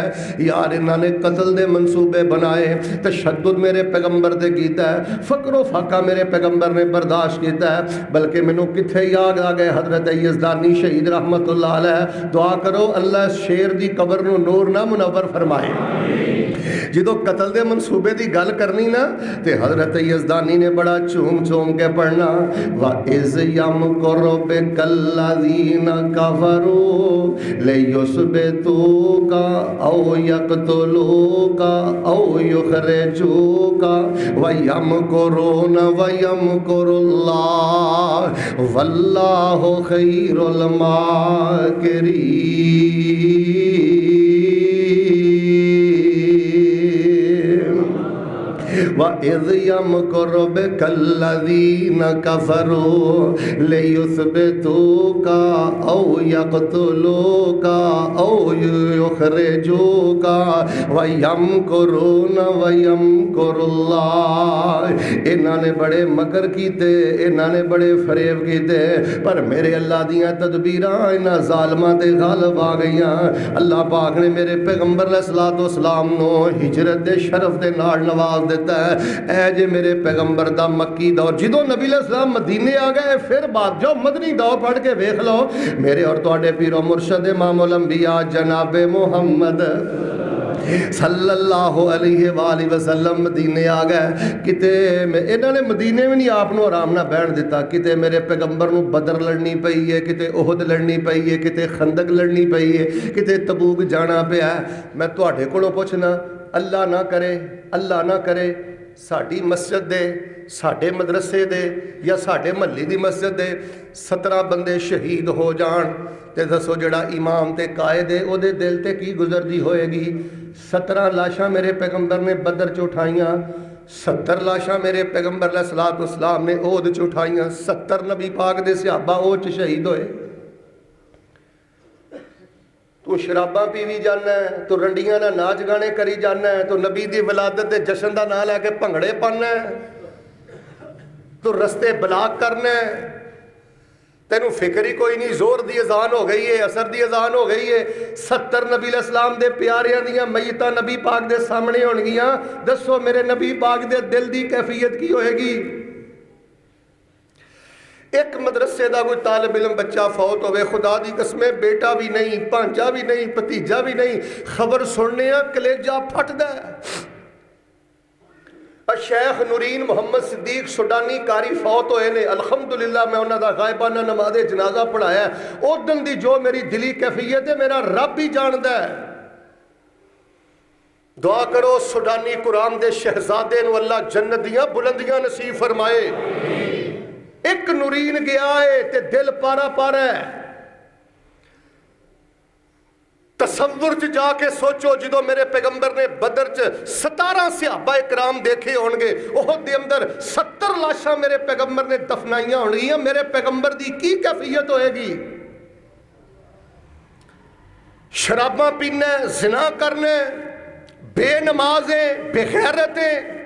یار انہاں نے قتل دے منصوبے بنائے تشدد میرے پیغمبر تے کیتا ہے فقر و فاقہ میرے پیغمبر نے برداشت کیتا ہے. بلکہ مینوں کتھے یاد آ گئے حضرت یزدانی شہید رحمت اللہ علیہ. دعا کرو اللہ اس شیر دی قبر نو نور نہ منور فرمائے. جدو قتل دے منصوبے دی گل کرنی نا تے حضرت یزدانی نے بڑا چوم چوم کے پڑھنا وَإِذْ يَمْكُرُ الَّذِينَ كَفَرُوا لِيُثْبِتُوكَ أَوْ يَقْتُلُوكَ أَوْ يُخْرِجُوكَ وَيَمْكُرُونَ وَيَمْكُرُ اللَّهُ وَاللَّهُ خَيْرُ الْمَاكِرِينَ. وَإِذْ يَمْكُرُ بِكَ الَّذِينَ كَفَرُوا لِيُثْبِتُوكَ أَوْ يَقْتُلُوكَ أَوْ يُخْرِجُوكَ وَيَمْكُرُونَ وَيَمْكُرُ اللَّهُ. انہاں نے بڑے مکر کیتے انہاں نے بڑے فریب کیتے پر میرے اللہ دیاں تدبیراں انہاں ظالماں تے غالب آ گئیاں. اللہ پاک نے میرے پیغمبر علیہ الصلوۃ والسلام نو ہجرت دے شرف دے نال نواز دیتا ہے. اے جے میرے پیغمبر دا مکی دور جدوں نبی علیہ السلام مدینے آ گئے پھر بات جو مدنی دور پڑھ کے ویکھ لو میرے اور تواڈے پیر و مرشد امام الانبیاء جناب محمد صلی اللہ علیہ وآلہ وسلم مدینے آ گئے. کتے انہوں نے مدینے میں نہیں آپ نو آرام نہ بیٹھ دیتا. کتے میرے پیغمبر نو بدر لڑنی پئی ہے کتے احد لڑنی پئی ہے کتے خندق لڑنی پئی ہے کتے تبوک جانا پیا. میں تواڈے کولوں پوچھنا اللہ نہ کرے ساڈی مسجد دے ساڈے مدرسے دے یا ساڈے محلے دی مسجد دے 17 بندے شہید ہو جان تے دسو جڑا امام تے قائد ہے او دے دل تے کی گزردی ہوئے گی. 17 لاشاں میرے پیغمبر نے بدر چ اٹھائیاں 70 لاشاں میرے پیغمبر علیہ الصلوۃ والسلام نے احد چ اٹھائیاں 70 نبی پاک دے صحابہ احد چ شہید ہوئے. تو شراباں پیوی جانا ہے تو رنڈیاں نہ ناچ گانے کری جانا ہے تو نبی دی ولادت دے جشن دا نام لے کے بھنگڑے پانا ہے تو رستے بلاک کرنا ہے. تینوں فکر ہی کوئی نہیں زور دی اذان ہو گئی ہے عصر دی اذان ہو گئی ہے 70 نبی علیہ السلام دے پیاریاں دیاں میتاں نبی پاک دے سامنے ہون گیاں. دسو میرے نبی پاک دے دل دی کیفیت کی ہوئے گی. ایک مدرسے دا کوئی طالب علم بچہ فوت ہوئے خدا دی قسمیں بیٹا بھی نہیں بھانجا بھی نہیں بھتیجا بھی نہیں خبر سننے کلیجہ پھٹ دے. شیخ نورین محمد صدیق سوڈانی کاری فوت ہوئے نے الحمدللہ میں انہاں دا غائبانہ نماز جنازہ پڑھایا ہے. او دن دی جو میری دلی کیفیت ہے میرا رب ہی جاندا ہے. دعا کرو سوڈانی قرآن دے شہزادے نو اللہ جنت دیاں بلندیاں نصیب فرمائے۔ ایک نورین گیا ہے تے دل پارا پارا ہے۔ تصور چ جا کے سوچو جدو میرے پیغمبر نے بدر چ 17 صحابہ اکرام دیکھے ہون گے، احد دے اندر 70 لاشاں میرے پیغمبر نے دفنائیاں ہون گیاں، میرے پیغمبر دی کی کیفیت ہوئے گی؟ شراباں پینے، زنا کرنے، بے نمازیں، بے غیرتیں،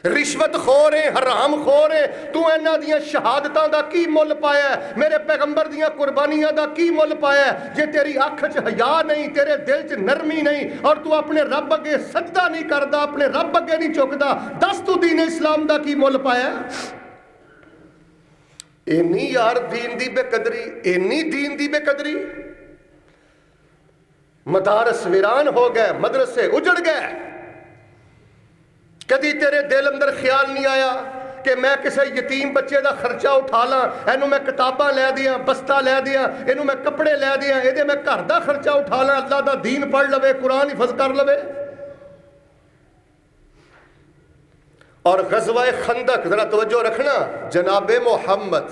رشوت خوریں، حرام خوریں، تو اینا دیاں شہادتاں دا کی مول پایا ہے؟ میرے پیغمبر دیاں قربانیاں دا کی مول پایا ہے؟ جے تیری آنکھ چ حیا نہیں، تیرے دل چ نرمی نہیں، اور تو اپنے رب اگے سجدہ نہیں کردا، اپنے رب اگے نہیں چکدا، دس تو دین اسلام دا کی مول پایا ہے؟ اینی یار دین دی بے قدری، اینی دین دی بے قدری۔ مدارس ویران ہو گئے، مدرسے اجڑ گئے۔ کدی تیرے دل اندر خیال نہیں آیا کہ میں کسی یتیم بچے دا خرچہ اٹھا لاں، اینو میں کتاباں لے دیاں، بستہ لے دیاں، اینو میں کپڑے لے دیاں، ایدے میں گھر دا خرچہ اٹھا لاں، اللہ دا دین پڑھ لوے، قرآن حفظ کر لوے۔ اور غزوہ خندق، ذرا توجہ رکھنا، جناب محمد،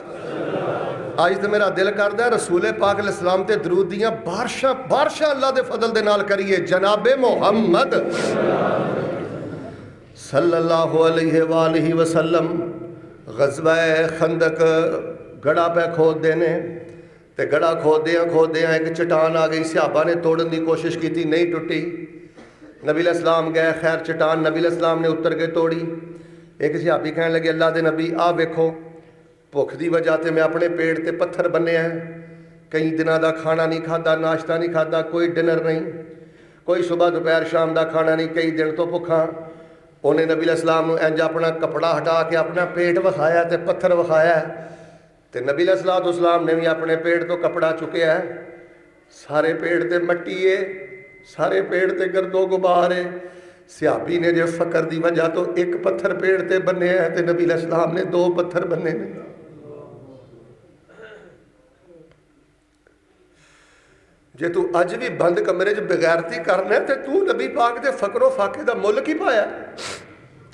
آج تو میرا دل کردا ہے رسول پاک علیہ السلام تے درود دیاں بارشاں اللہ دے فضل دے نال کریے۔ جناب محمد صلی اللہ علیہ وآلہ وسلم غزوہ خندق گڑا پہ کھود دینے تے گڑا کھودیاں ایک چٹان آ گئی، صحابہ نے توڑن دی کوشش کی تھی، نہیں ٹوٹی۔ نبی علیہ السلام گئے، خیر چٹان نبی علیہ السلام نے اتر کے توڑی۔ ایک صحابی کہنے لگے اللہ دے نبی آ ویکھو، بھوک دی وجہ تے میں اپنے پیٹ تے پتھر بننے ہیں، کئی دنوں دا کھانا نہیں کھادا، ناشتہ نہیں کھادا، کوئی ڈنر نہیں، کوئی صبح دوپہر شام دا کھانا نہیں، کئی دن تو بھوکھا۔ انہیں نبی علیہ السلام نے انج اپنا کپڑا ہٹا کے اپنا پیٹ وکھایا تے پتھر وکھایا ہے، تے نبی علیہ السلام نے بھی اپنے پیٹ تو کپڑا چکیا ہے، سارے پیٹ تے مٹی ہے، سارے پیٹ تے گرد و غبار ہے۔ صحابی نے جو فقر دی وجہ تو ایک پتھر پیٹ تے بننے ہیں تے نبی علیہ السلام نے 2 پتھر بننے نے۔ جے تو اج بھی بند کمرے چ بغیرتی کرنا ہے تے تو نبی پاک دے فقر و فاقے دا مل کی پایا؟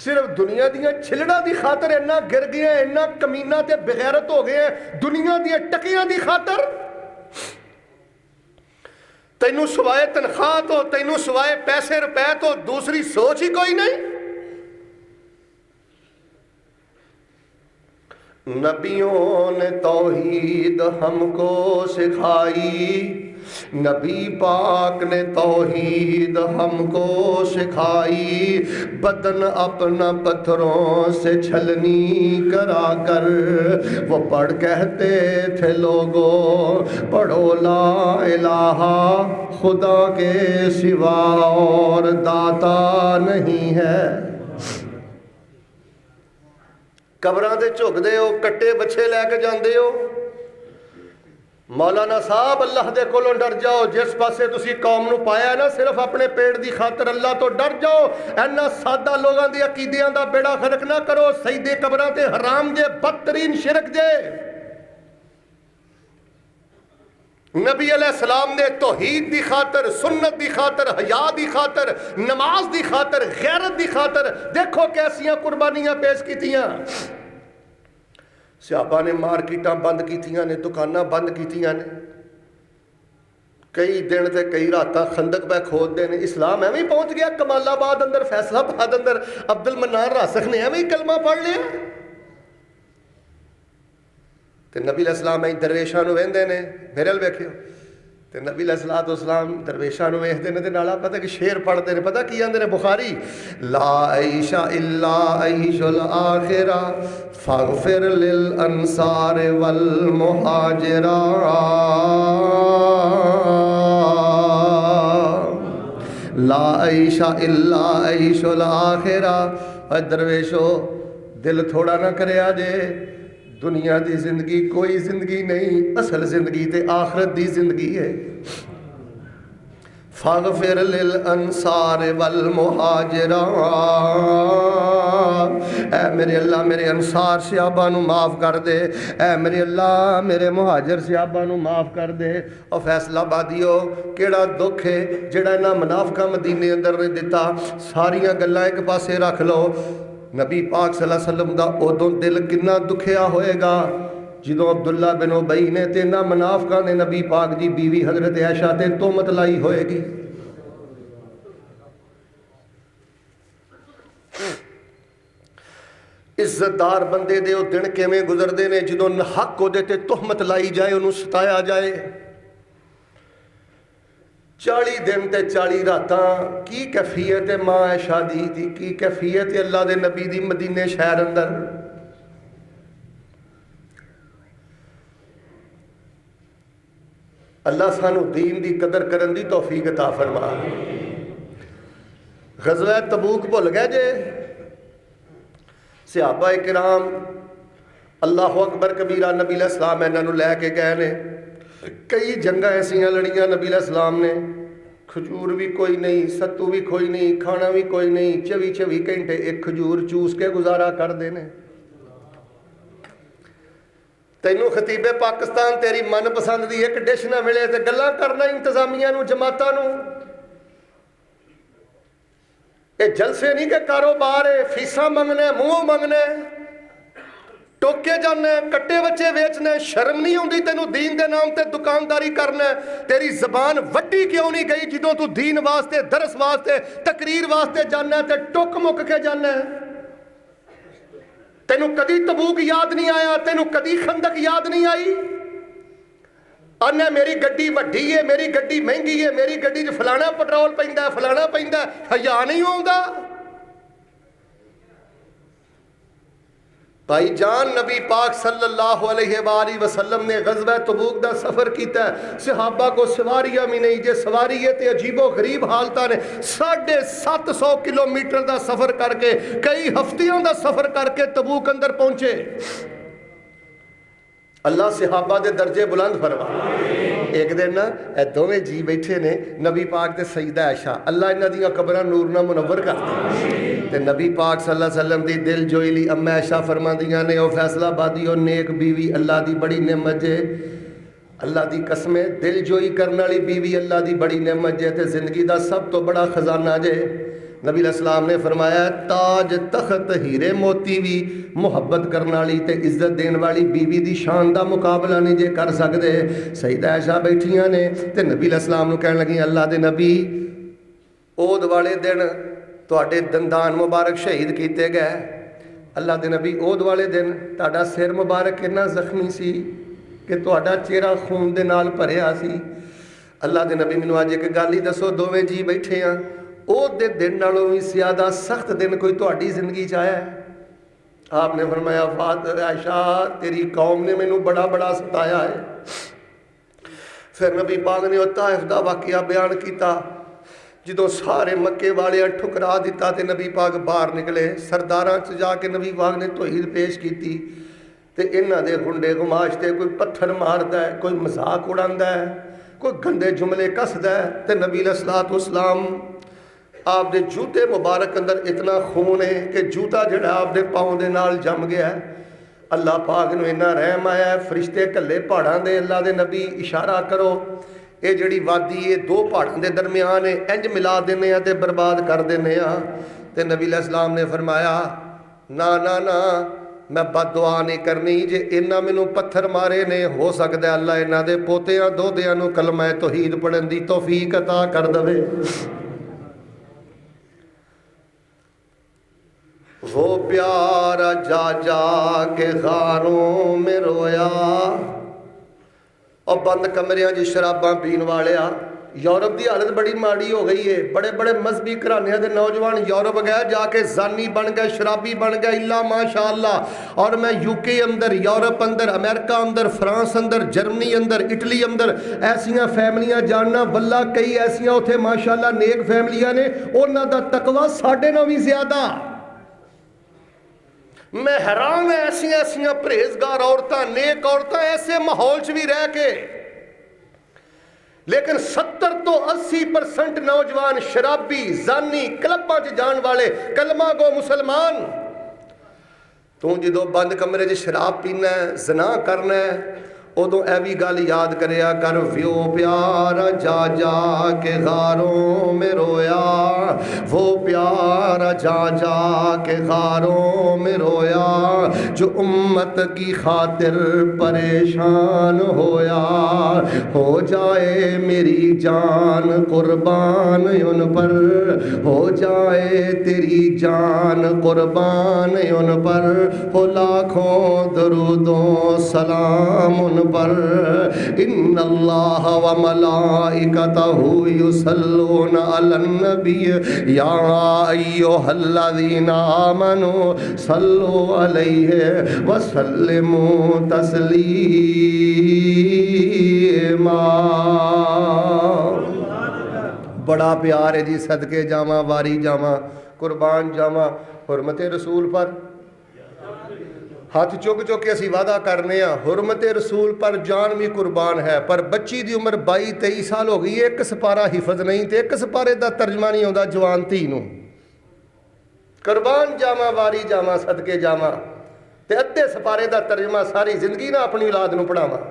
صرف دنیا دیاں چھلڑا دی خاطر اینا گر گئے ہیں، اینا کمینہ تے بغیرت ہو گئے ہیں، دنیا دیاں ٹکیاں دی خاطر؟ تینوں سوائے تنخواہ تو، تینوں سوائے پیسے روپے تو دوسری سوچ ہی کوئی نہیں؟ نبیوں نے توحید ہم کو سکھائی، نبی پاک نے توحید ہم کو سکھائی، بدن اپنا پتھروں سے چھلنی کرا کر وہ پڑھ کہتے تھے لوگوں پڑھو لا الہ خدا کے سوا اور داتا نہیں ہے۔ قبراں تے جھک دے ہو، کٹے بچے لے کے جاندے ہو۔ مولانا صاحب اللہ دے کولوں ڈر جاؤ، جس پاسے تسی قوم نو پایا نا صرف اپنے پیٹ دی خاطر، اللہ تو ڈر جاؤ۔ اینا سادہ لوگاں دی عقیدیاں دا بیڑا غرق نہ کرو، سجدے قبراں تے حرام جے، بدترین شرک جے۔ نبی علیہ السلام نے توحید دی خاطر، سنت دی خاطر، حیا دی خاطر، نماز دی خاطر، غیرت دی خاطر دیکھو کیسیاں قربانیاں پیش کیتیاں۔ صحابہ نے مارکیٹاں بند کیتیاں نے، دکاناں بند کیتیاں نے، کئی دن تے کئی راتاں خندق پہ کھود دے نے۔ اسلام ایویں پہنچ گیا کمال آباد اندر، فیصل آباد اندر عبد المنان راسخ نے ایویں کلمہ پڑھ لیا۔ تے نبی علیہ السلام ای درویشاں نو ویندے نے، میرے ال ویکھیو، تے نبی علیہ السلام درویشاں نو ویکھدے نے تے نال پتہ کہ شعر پڑھدے نے، پتہ کی آندے نے بخاری، لا عیش الا عیش الاخرہ فاغفر للانصار والمہاجرہ، لا عیش الا عیش الاخرہ۔ اے درویشو دل تھوڑا نہ کریا جے، دنیا دی زندگی کوئی زندگی نہیں، اصل زندگی تے آخرت دی زندگی ہے۔ فاغفر للانصار والمہاجرین، اے میرے اللہ میرے انصار صحابہ نو معاف کر دے، اے میرے اللہ میرے مہاجر صحابہ نو معاف کر دے۔ اور فیصلہ بادیو کیڑا دکھ ہے جڑا انہاں منافقاں مدینے اندر نے دتا، ساریاں گلاں ایک پاسے رکھ لو، نبی پاک صلی اللہ علیہ وسلم دا ادوں دل کنا دکھیا ہوئے گا جدوں عبداللہ بن ابی نے تے انہاں منافقاں نے نبی پاک دی بیوی حضرت عائشہ تے تہمت لائی ہوئے گی۔ عزت دار بندے دے او دن کیویں گزردے نے جدوں حق او دے تے تہمت لائی جائے، انہوں ستایا جائے۔ 40 دن تے 40 راتاں کی کیفیت ماں عائشہ دی کی کیفیت اللہ دے نبی دی مدینے شہر اندر۔ اللہ سانو دین دی قدر کرن دی توفیق عطا فرما۔ غزوہ تبوک بھول گئے جے؟ صحابہ کرام اللہ اکبر کبیرہ نبی علیہ السلام انہوں لے کے گئے نے، کئی جنگاں ایسیاں لڑیاں نبی علیہ السلام نے، کھجور بھی کوئی نہیں، ستو بھی کوئی نہیں، کھانا بھی کوئی نہیں، 24 گھنٹے ایک کھجور چوس کے گزارا کر دینے۔ تینوں خطیب پاکستان تیری من پسند دی ایک ڈش نہ ملے تے گلاں کرنا انتظامیہ نو جماعتاں نو۔ اے جلسے نہیں کہ کاروبار ہے، فیساں منگنے منہ منگنے، ٹوکے جانے کٹے بچے بیچنے، شرم نہیں ہوندی تینوں دین دے نام تے دکانداری کرنا؟ تیری زبان وڈی کیوں نہیں گئی جدوں تو دین واسطے درس واسطے تقریر واسطے جانا تے ٹک مک کے جانا؟ تینوں کدی تبوک یاد نہیں آیا؟ تینوں کدی خندق یاد نہیں آئی؟ انہیں میری گڈی وڈی ہے، میری گڈی مہنگی ہے، میری گڈی جو فلانا پٹرول پیندا ہے، فلانا پیندا ہے، حیا نہیں ہوندا؟ بھائی جان نبی پاک صلی اللہ علیہ وآلہ وسلم نے غزوہ تبوک دا سفر کیتا ہے، صحابہ کو سواریاں بھی نہیں، جے سواری ہے تے عجیب و غریب حالتاں نے 750 کلومیٹر دا سفر کر کے، کئی ہفتیوں دا سفر کر کے تبوک اندر پہنچے۔ اللہ صحابہ دے درجے بلند فرما۔ ایک دن نا اے دوویں جی بیٹھے نے نبی پاک تے سیدہ عائشہ، اللہ انہاں دیاں قبراں نور نال منور کر دے، تے نبی پاک صلی اللہ علیہ وسلم دی دل جوئی لی اما عائشہ فرماندیاں نے او فیصلہ بادی او نیک بیوی اللہ دی بڑی نعمت جے، اللہ دی قسمیں دل جوئی کرن والی بیوی اللہ دی بڑی نعمت جے تے زندگی دا سب تو بڑا خزانہ جے۔ نبی علیہ السلام نے فرمایا تاج تخت ہیرے موتی بھی محبت کرنے والی تے عزت دین والی بیوی دی شان دا مقابلہ نہیں جے کر سکدے۔ سیدہ عائشہ بیٹھیاں نے تے نبی علیہ السلام نو کہن لگی اللہ دے نبی عود والے دن تواڈے دندان مبارک شہید کیتے گئے، اللہ دے نبی عود والے دن تہاڈا سر مبارک اتنا زخمی سی کہ تہاڈا چہرہ خون دے نال بھریا سی۔ اللہ دے نبی مینوں اج ایک گل ہی دسو، دوویں جی بیٹھے ہاں، عود دے دن نالوں بھی زیادہ سخت دن کوئی تہاڈی زندگی چ آیا ہے؟ آپ نے فرمایا فاطمہ عائشہ تیری قوم نے مینوں بڑا بڑا ستایا ہے۔ پھر نبی پاک نے طائف دا واقعہ بیان کیتا، جدوں سارے مکے والے ٹھکرا دیتا تے نبی پاک باہر نکلے، سرداراں چ جا کے نبی پاک نے توحید پیش کیتی تے انہاں دے گنڈے گماش تے کوئی پتھر ماردا ہے، کوئی مذاق اڑاندا ہے، کوئی گندے جملے کسدا ہے تے نبی علیہ الصلوۃ والسلام آپ دے جوتے مبارک اندر اتنا خون ہے کہ جوتا جڑا آپ دے پاؤں دے نال جم گیا ہے۔ اللہ پاک نو اتنا رحم آیا ہے، فرشتے کلے پہاڑاں دے اللہ دے نبی اشارہ کرو اے جڑی وادی ہے دو پہاڑاں دے درمیان ہے، انج ملا دینے ہیں تے برباد کر دینے ہیں۔ تے نبی علیہ السلام نے فرمایا نا نا نا میں بد دعا نہیں کرنی، جے انہاں مینوں پتھر مارے نے ہو سکدا ہے اللہ انہاں دے پوتیاں دودیاں نو کلمہ توحید پڑھن دی توفیق عطا کر دے۔ وہ پیارا جا جا کے غاروں میں رویا، اور بند کمریاں جی شراباں پین والیا۔ یورپ دی حالت بڑی ماڑی ہو گئی ہے، بڑے بڑے مذہبی گھرانے دے نوجوان یورپ گئے جا کے زانی بن گئے، شرابی بن گئے، اللہ ماشاءاللہ۔ اور میں UK اندر، یورپ اندر، امریکہ اندر، فرانس اندر، جرمنی اندر، اٹلی اندر ایسیاں فیملیاں جاننا، واللہ کئی ایسیاں اتھے ماشاءاللہ نیک فیملیاں نے، انہاں دا تقوی ساڈے نال بھی زیادہ۔ میں حیران ہے ایسیاں پرہیزگار عورتاں، نیک عورتاں ایسے ماحول چ بھی رہ کے لیکن 70 تو 80% نوجوان شرابی زانی کلباں چ جان والے کلمہ گو مسلمان تو جدو بند کمرے چ شراب پینا ہے زنا کرنا ہے ادو اے بھی گل یاد کریا کر ویو پیارا جا جا کے غاروں میں رویا وہ پیارا جا جا کے غاروں میں رویا جو امت کی خاطر پریشان ہویا ہو جائے میری جان قربان ان پر ہو جائے تیری جان قربان ان پر ہو لاکھوں درود و سلام ان پر ان اللہ و ملائکتہ یصلون علی النبی یا ایھا الذین آمنوا صلوا علیہ وسلموا تسلیما بڑا پیار ہے جی صدقے جاواں واری جاواں قربان جاواں حرمت رسول پر ہاتھ چک چک کے اسی وعدہ کرنے ہاں حرمت رسول پر جان بھی قربان ہے پر بچی دی عمر 22-23 سال ہو گئی ایک سپارہ حفظ نہیں تے ایک سپارے دا ترجمہ نہیں ہوندا جوان تھی نو قربان جاواں واری جاواں صدقے جاواں تے ادھے سپارے دا ترجمہ ساری زندگی نہ اپنی اولاد نو پڑھاواں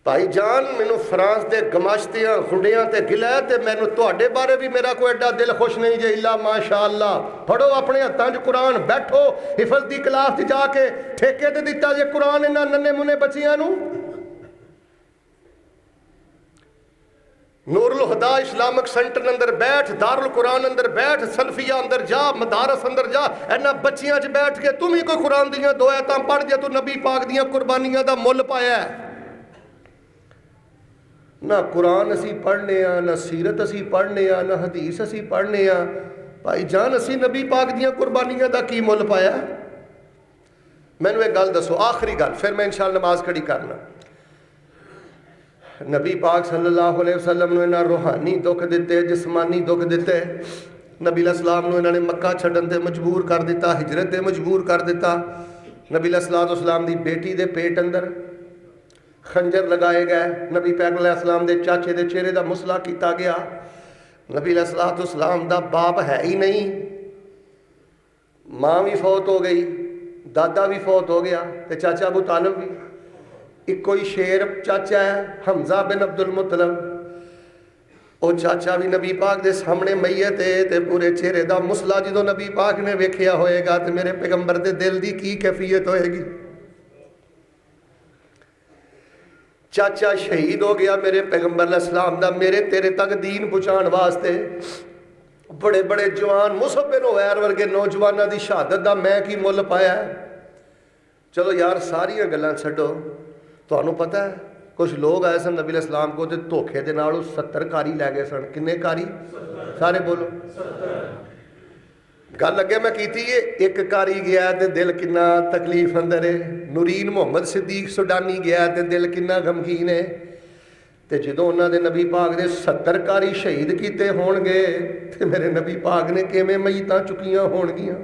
بھائی جان مینوں فرانس دے گماشتیاں گھنڈیاں تے گلا تے مینوں تواڈے بارے بھی میرا کوئی ایڈا دل خوش نہیں جے الا ماشاءاللہ پڑھو اپنے ہتھاں 'چ قرآن بیٹھو حفظ دی کلاس 'ਚ جا کے ٹھیکے تے دتا جے قرآن انہاں ننے منے بچیاں نو نور الہدا اسلامک سینٹر اندر بیٹھ دار القرآن اندر بیٹھ سلفیہ اندر جا مدارس اندر جا اینا بچیاں 'ਚ بیٹھ کے تم ہی کوئی قرآن دیاں دو آیتاں پڑھ جے تو نبی پاک دیاں قربانیاں دا مل پایا ہے نہ قرآن اسی پڑھنے ہاں نہ سیرت اسی پڑھنے ہاں نہ حدیث اسی پڑھنے ہاں بھائی جان اسی نبی پاک دیاں قربانیاں دا کی مل پایا میں نے ایک گل دسو آخری گل پھر میں انشاءاللہ نماز کھڑی کرنا نبی پاک صلی اللہ علیہ وسلم نے انہاں روحانی دکھ دیتے جسمانی دکھ دیتے نبی علیہ السلام نے انہوں نے مکہ چھڈن تے مجبور کر دیتا ہجرت تے مجبور کر دیتا نبی علیہ السلام دی بیٹی دے پیٹ اندر خنجر لگائے گئے نبی پاک علیہ السلام دے چاچے دے چہرے دا مسئلہ کیتا گیا نبی علیہ السلام دا باپ ہے ہی نہیں ماں بھی فوت ہو گئی دادا بھی فوت ہو گیا تے چاچا ابو طالب بھی ایک کوئی شیر چاچا ہے حمزہ بن عبد المطلب او چاچا بھی نبی پاک دے سامنے میت ہے تے پورے چہرے دا مسئلہ جدو نبی پاک نے ویکھیا ہوئے گا تے میرے پیغمبر دے دل دی کی کیفیت ہوئے گی چاچا شہید ہو گیا میرے پیغمبر علیہ السلام دا میرے تیرے تک دین پہنچان واسطے بڑے بڑے جوان مصعب بن عمیر ورگے نوجواناں دی شہادت دا میں کی مل پایا ہے چلو یار ساریاں گلاں چھڈو تانوں پتہ ہے کچھ لوگ آئے سن نبی علیہ السلام کو تے دھوکھے دے نال 70 کاری لے گئے سن کنے کاری سارے بولو گل لگے میں کیتی ہے ایک کاری گیا تے دل کنا تکلیف اندر ہے نورین محمد صدیق سوڈانی گیا تے دل کنا غمگین ہے تے جدوں انہاں دے نبی پاک دے 70 کاری شہید کیتے ہون گے تے میرے نبی پاک نے کیویں میتاں چکیاں ہون گیاں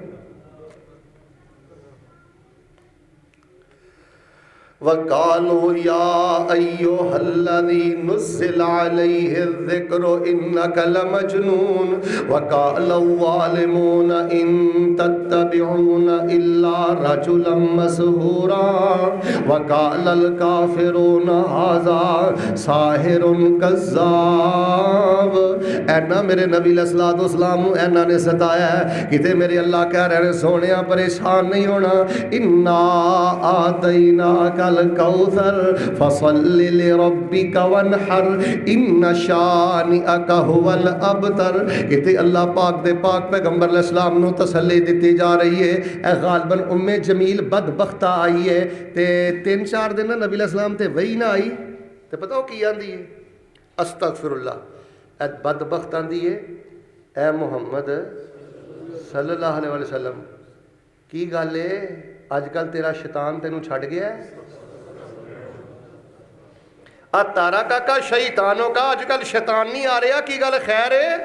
وَقَالُوا يَا أَيُّهَا الَّذِي نُزِّلَ عَلَيْهِ الذِّكْرُ إِنَّكَ لَمَجْنُونَ وَقَالَ الظَّالِمُونَ إِن تَتَّبِعُونَ إِلَّا رَجُلًا مَسْحُورًا وَقَالَ الْكَافِرُونَ هَذَا سَاحِرٌ كَذَّابٌ اینا میرے نبی علیہ السلام اینا نے ستایا ہے کتے میرے اللہ کہہ رہے ہیں سونیاں پریشان نہیں ہونا اِنَّا آتَيْنَاكَ الکوثر فصل لربک وانحر ان شانئک هو الابتر کہتے اللہ پاک دے پاک پیغمبر علیہ السلام نو تسلی دیتی جا رہی ہے اے غالباً ام جمیل بدبختہ آئی ہے تے 3-4 دن نبی علیہ السلام تے وہی نہ آئی تے پتہ ہو کی آندی ہے استغفر اللہ اے بدبخت آندی ہے اے محمد صلی اللہ علیہ وسلم کی گل ہے آج کل تیرا شیطان تینوں چھڑ گیا ہے تارا کاکا شیطانوں کا آج کل شیطان نہیں آ رہا کی گل خیر ہے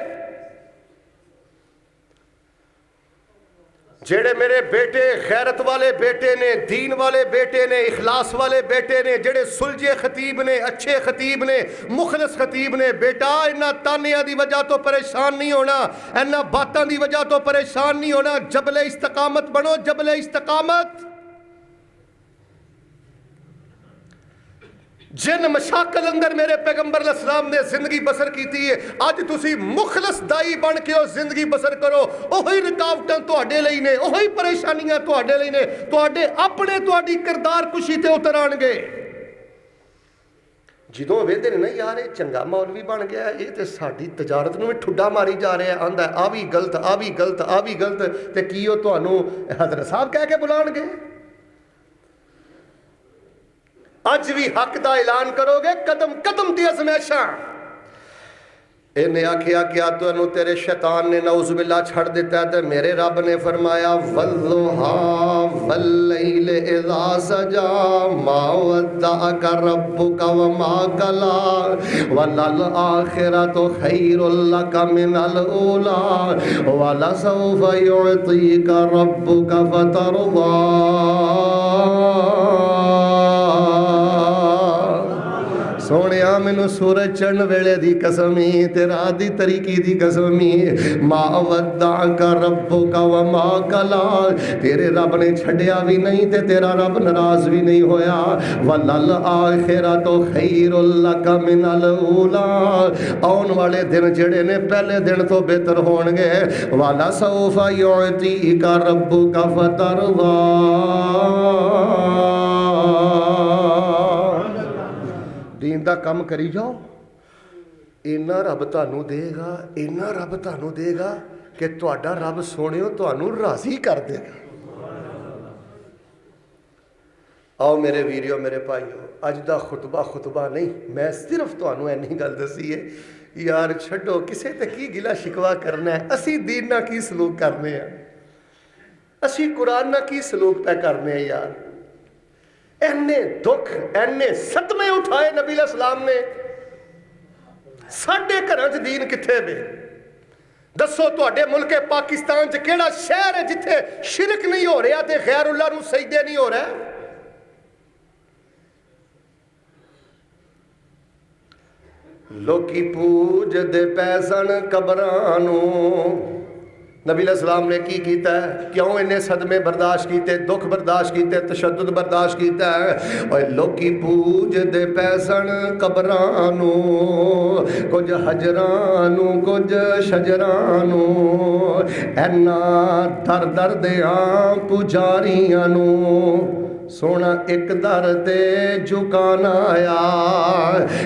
جڑے میرے بیٹے غیرت والے بیٹے نے، دین والے بیٹے نے، اخلاص والے بیٹے نے، جڑے سلجھے خطیب نے، اچھے خطیب نے، مخلص خطیب نے، بیٹا انہاں تانیاں دی وجہ تو پریشان نہیں ہونا، انہاں باتاں دی وجہ تو پریشان نہیں ہونا، جبل استقامت بنو، جبل استقامت۔ جن مشاکل اندر میرے پیغمبر علیہ السلام نے زندگی بسر کیتی ہے، اج تسی مخلص دائی بن کے او زندگی بسر کرو، اوہی رکاوٹاں تواڈے لئی نے، اوہی پریشانیاں تواڈے لئی نے، تواڈے اپنے تواڈی کردار کشی تے اتر آن گے۔ جدوں ویندے نے نا یار یہ چنگا مولوی بن گیا، یہ تے ساڈی تجارت نوں بھی ٹھڈا ماری جا رہا ہے، آندا ہے آ بھی غلط، آ بھی غلط، آ بھی غلط، تے کی او تانوں حضرت صاحب کہہ کے بلان گے؟ اج بھی حق دا اعلان کرو گے، قدم قدم دی ازمائشاں۔ انہیں آکھیا کیا تو تیرے شیطان نے نعوذ باللہ چھڑ دیتا ہے، تے میرے رب نے فرمایا والضحیٰ واللیل اذا سجا ما ودعک ربک وما قلی وللآخرۃ خیر لک من الاولی ولسوف یعطیک ربک فترضی۔ سونیا مینوں سورج چڑھن ویلے دی قسمی تے رات دی تاریکی دی قسمی، ما ودعک ربک وما قلی، تیرے رب نے چھڈیا بھی نہیں تے تیرا رب ناراض بھی نہیں ہویا، وللآخرۃ خیر لک من الاولی، آن والے دن جڑے نے پہلے دن تو بہتر ہون گے، ولسوف یعطیک ربک فترضی۔ دین دا کم کری جاؤ، اینا رب تانوں دے گا، اینا رب تانوں دے گا کہ تہاڈا رب سونیو تانوں راضی کر دے گا۔ آؤ میرے ویریو، میرے بھائیو، اج دا خطبہ نہیں، میں صرف تانوں اینی گل دسی ہے، یار چھڈو کسے تے کی گلا شکوا کرنا ہے، اسی دین نہ کی سلوک کرنے ہیں، اسی قرآن نہ کی سلوک پہ کرنے ہیں یار۔ اینے دکھ اینے صدمے اٹھائے نبی علیہ السلام نے، ساڈے گھراں وچ دین کتھے بے؟ دسو تواڈے ملک پاکستان چ کیڑا شہر ہے جتھے شرک نہیں ہو رہا تے غیر اللہ نو سجدے نہیں ہو رہا؟ لوکی پوج دے پیسن قبراں نوں، نبی علیہ السلام نے کی کیتا ہے؟ کیوں انہیں صدمے برداشت کیتے، دکھ برداشت کیتے، تشدد برداشت کیتا ہے؟ اور لوکی پوج دے پیسن قبرانو، کچھ حجرانو کچھ شجرانو، اینا در در دیاں پجاریانو، سونا ایک در تے جھکانا آیا،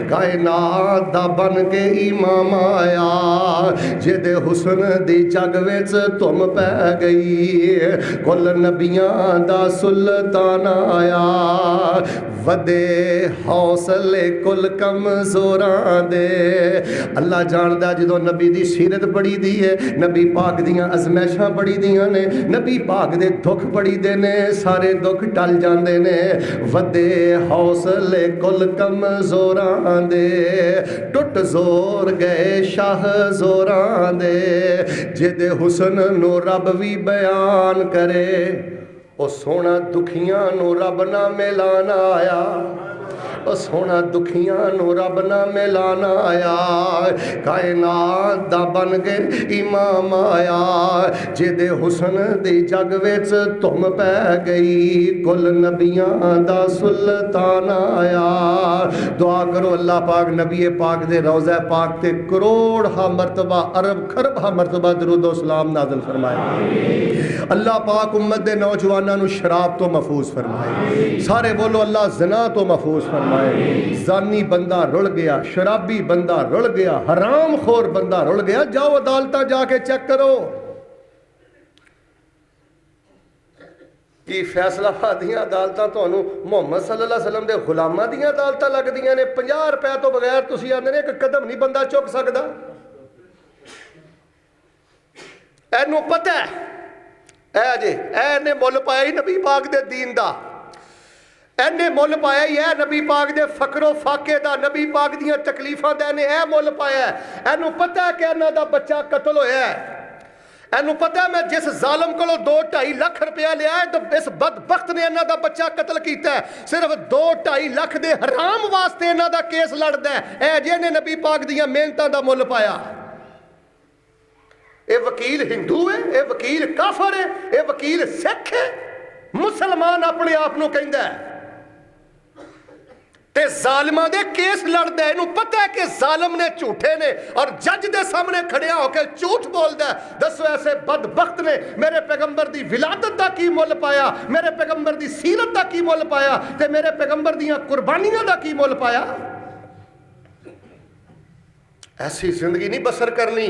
کائنات دا بن کے امام آیا، جدے حسن دی جگ وچ تم پہ گئی، کل نبیاں دا سلطان آیا، ودے حوصلے کل کمزوراں دے۔ اللہ جاندا جدوں نبی دی سیرت پڑھی دی ہے، نبی پاک دیاں ازمائشاں پڑھی دیاں نے، نبی پاک دے دکھ پڑھی دے نے، سارے دکھ ٹل جاندے نے، ودے حوصلے کل کمزوراں دے، ٹٹ زور گئے شاہ زوراں دے، جدے حسن نو رب بھی بیان کرے، او سونا دکھیاں نو رب نہ ملان آیا، او سونا دکھیاں نو رب نہ ملان آیا، کائنات دا بن کے امام آیا، جدے حسن دی جگ وچ تم پہ گئی، کل نبیاں دا سلطان آیا۔ دعا کرو اللہ پاک نبی پاک دے روضہ پاک تے کروڑ ہا مرتبہ، ارب خرب ہا مرتبہ درود و سلام نازل فرمائے۔ اللہ پاک امت دے نوجواناں نو شراب تو محفوظ فرمائے، سارے بولو اللہ زنا تو محفوظ فرمائے۔ زانی بندہ رل گیا، شرابی بندہ رل گیا، حرام خور بندہ رل گیا، جاؤ عدالتاں جا کے چیک کرو کہ فیصلہ دیاں عدالتاں تانوں محمد صلی اللہ علیہ وسلم دے غلاماں دیاں عدالتاں لگ دیاں نے، 50 روپے تو بغیر تسی آندے نے ایک قدم نہیں بندہ چک سکدا۔ اینو پتہ ہے اے جی اے نے مول پایا ہی نبی پاک دے دین دا، اینے مول پایا ہی ہے نبی پاک دے فقر و فاقے دا، نبی پاک دیاں تکلیفاں دا، اینے اے مول پایا ہے، اینو پتہ ہے کہ انہاں دا بچہ قتل ہویا ہے، اینو پتہ ہے میں جس ظالم کو 2-2.5 لاکھ روپیہ لیا ہے تو اس بدبخت نے انہاں دا بچہ قتل کیتا ہے، صرف 2-2.5 لاکھ دے حرام واسطے انہاں دا کیس لڑدا ہے، اے جے نے نبی پاک دیاں محنتاں دا مل پایا۔ اے وکیل ہندو ہے، اے وکیل کافر ہے، اے وکیل سکھ ہے، مسلمان اپنے آپ نو کہندا ہے تے ظالماں دے کیس لڑدا ہے۔ انہوں پتہ ہے کہ ظالم نے جھوٹے نے اور جج دے سامنے کھڑیا ہو کے جھوٹ بولدا ہے۔ دسو ایسے بدبخت نے میرے پیغمبر دی ولادت دا کی مول پایا، میرے پیغمبر دی سیرت دا کی مول پایا تے میرے پیغمبر دیاں قربانیاں دا کی مول پایا؟ ایسی زندگی نہیں بسر کرنی۔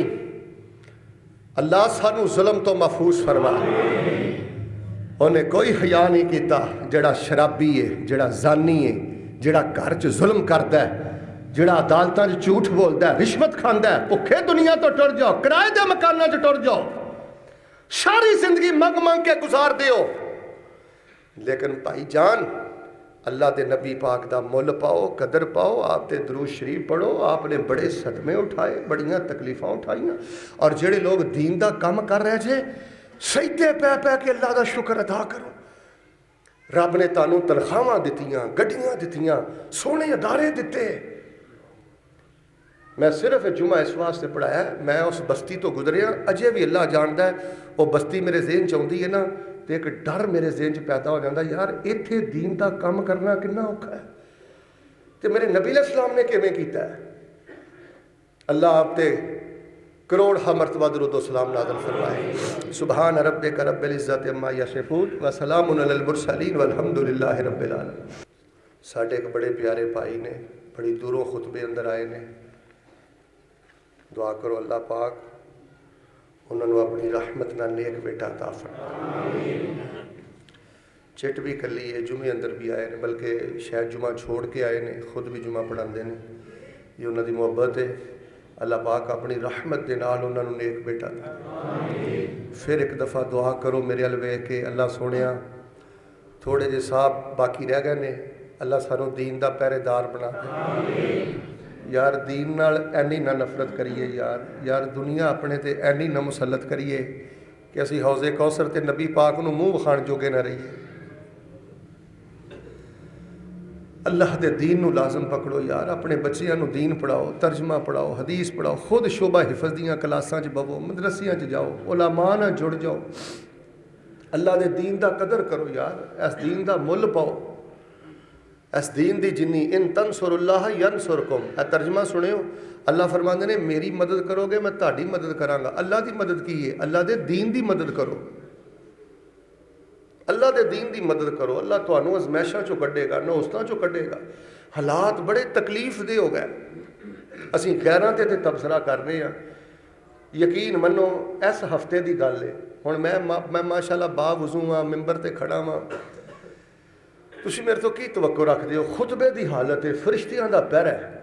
اللہ سانو ظلم تو محفوظ فرما۔ انہیں کوئی حیا نہیں کیتا جڑا شرابی ہے، جڑا زانی ہے، جڑا گھر چ ظلم کردا ہے، جڑا عدالتاں چ جھوٹ بولدا ہے، رشوت کھاندا ہے، بھکھے دنیا تو ٹر جاؤ، کرائے دے مکاناں چ ٹر جاؤ، ساری زندگی منگ منگ کے گزار دیو۔ لیکن بھائی جان اللہ دے نبی پاک دا مل پاؤ، قدر پاؤ، آپ تے درود شریف پڑھو۔ آپ نے بڑے صدمے اٹھائے، بڑیاں تکلیفاں اٹھائیاں، اور جڑے لوگ دین دا کام کر رہے تھے سجدے پہ پہ کے اللہ دا شکر ادا کرو۔ رب نے تانوں تنخواہاں دتیاں، گڈیاں دتیاں، سونے ادارے دیتے۔ میں صرف جمعہ اس واسطے پڑھایا، میں اس بستی تو گزریا، اجے بھی اللہ جاندا ہے وہ بستی میرے ذہن چاہتی ہے نا، تو ایک ڈر میرے ذہن چ پیدا ہو جاتا، یار ایتھے دین دا کام کرنا کتنا اوکھا ہے، تو میرے نبی علیہ السلام نے کیویں کیتا ہے؟ اللہ آپ تے کروڑ مرتبہ درود و سلام نازل فرمائے۔ سبحان ربک رب العزت عما یصفون وسلام علی المرسلین والحمد للہ رب العالمین۔ ساڈے ایک بڑے پیارے بھائی نے بڑی دوروں خطبے اندر آئے نے، دعا کرو اللہ پاک انہوں نے اپنی رحمت نہ نیک بیٹا عطا فرمائے۔ چٹ بھی کلی ہے، جمعے اندر بھی آئے نے، بلکہ شاید جمعہ چھوڑ کے آئے نے، خود بھی جمعہ پڑھاندے نے، یہ انہوں دی محبت ہے۔ اللہ پاک اپنی رحمت دے نال انہوں نے نیک بیٹا دے۔ پھر ایک دفعہ دعا کرو میرے الوے کہ اللہ سونیا تھوڑے جے صاحب باقی رہ گئے نے، اللہ سانو دین دا پہرے دار بنا دے۔ یار دین نال اینی نہ نفرت کریے، یار دنیا اپنے تے اینی نہ مسلط کریے کہ اسی حوض کوثر تے نبی پاک نو منہ وکھان جوگے نہ رہیے۔ اللہ دے دین نو لازم پکڑو یار، اپنے بچیاں نو دین پڑھاؤ، ترجمہ پڑھاؤ، حدیث پڑھاؤ، خود شعبہ حفظ دیاں کلاساں چ بہو، مدرسیاں چ جاؤ، علماء نہ جڑ جاؤ، اللہ دے دین دا قدر کرو یار، اس دین دا مل پاؤ، اس دین دی جنی ان تنصر اللہ ینصرکم۔ اے ترجمہ سنیو، اللہ فرماندے نے میری مدد کرو گے میں تہاڈی مدد کراں گا۔ اللہ دی مدد کی ہے؟ اللہ دے دین دی مدد کرو، اللہ دے دین دی مدد کرو، اللہ تانوں ازمائشاں چوں کڈے گا، نوستاں چوں کڈے گا۔ حالات بڑے تکلیف دے ہو گئے، اسی غیراں تے تبصرہ کر رہے ہیں۔ یقین منو اس ہفتے دی گل ہے، ہن میں ماشاءاللہ با وضو ہاں، ممبر تے کھڑا ہاں، تسی میرے تو کی توقع رکھ دیو؟ خطبے دی حالت ہے، فرشتیاں دا پہرا ہے،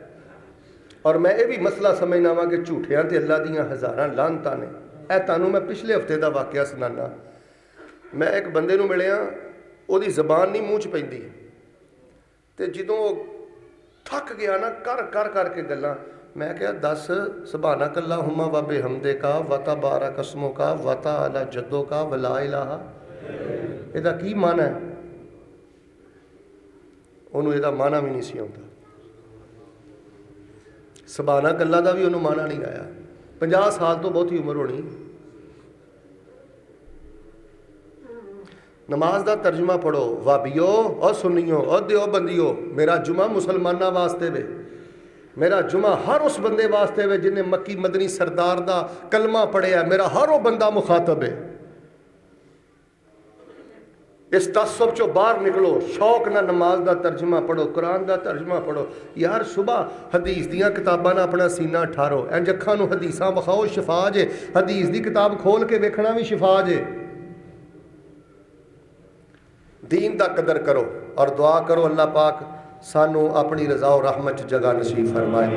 اور میں یہ بھی مسئلہ سمجھنا وا کہ جھوٹیاں تے اللہ دیاں ہزاراں لعنتاں نے۔ اے تانوں میں پچھلے ہفتے دا واقعہ سنانا۔ میں ایک بندے نو ملیا، وہ دی زبان نہیں منہ چ پیندی، تے جدوں تھک گیا نا کر کے گلاں، میں کہا دس سبحانک اللہم و بحمدک و تبارک اسمک و تعالی جدک و لا الہ، یہ کی معنی ہے؟ انہوں یہ معنی بھی نہیں سی آتا۔ سبحانک اللہ دا بھی انہوں معنی نہیں آیا۔ 50 سال تو بہت ہی عمر ہونی۔ نماز دا ترجمہ پڑھو، وابیو اور سنیو اور دیو بندیو، میرا جمعہ مسلمانہ واسطے وے، میرا جمعہ ہر اس بندے واسطے وے جنہیں مکی مدنی سردار دا کلمہ پڑھے ہے، میرا ہر وہ بندہ مخاطب ہے۔ اس تعصب چو باہر نکلو، شوق نہ نماز دا ترجمہ پڑھو، قرآن دا ترجمہ پڑھو۔ یار صبح حدیث دیاں کتاباں نہ اپنا سینہ ٹھارو، انج اکھاں نو حدیثاں بخاؤ، شفا جے، حدیث دی کتاب کھول کے ویکھنا بھی شفا جے۔ دین دا قدر کرو اور دعا کرو اللہ پاک سانو اپنی رضا و رحمت جگہ نصیب فرمائے۔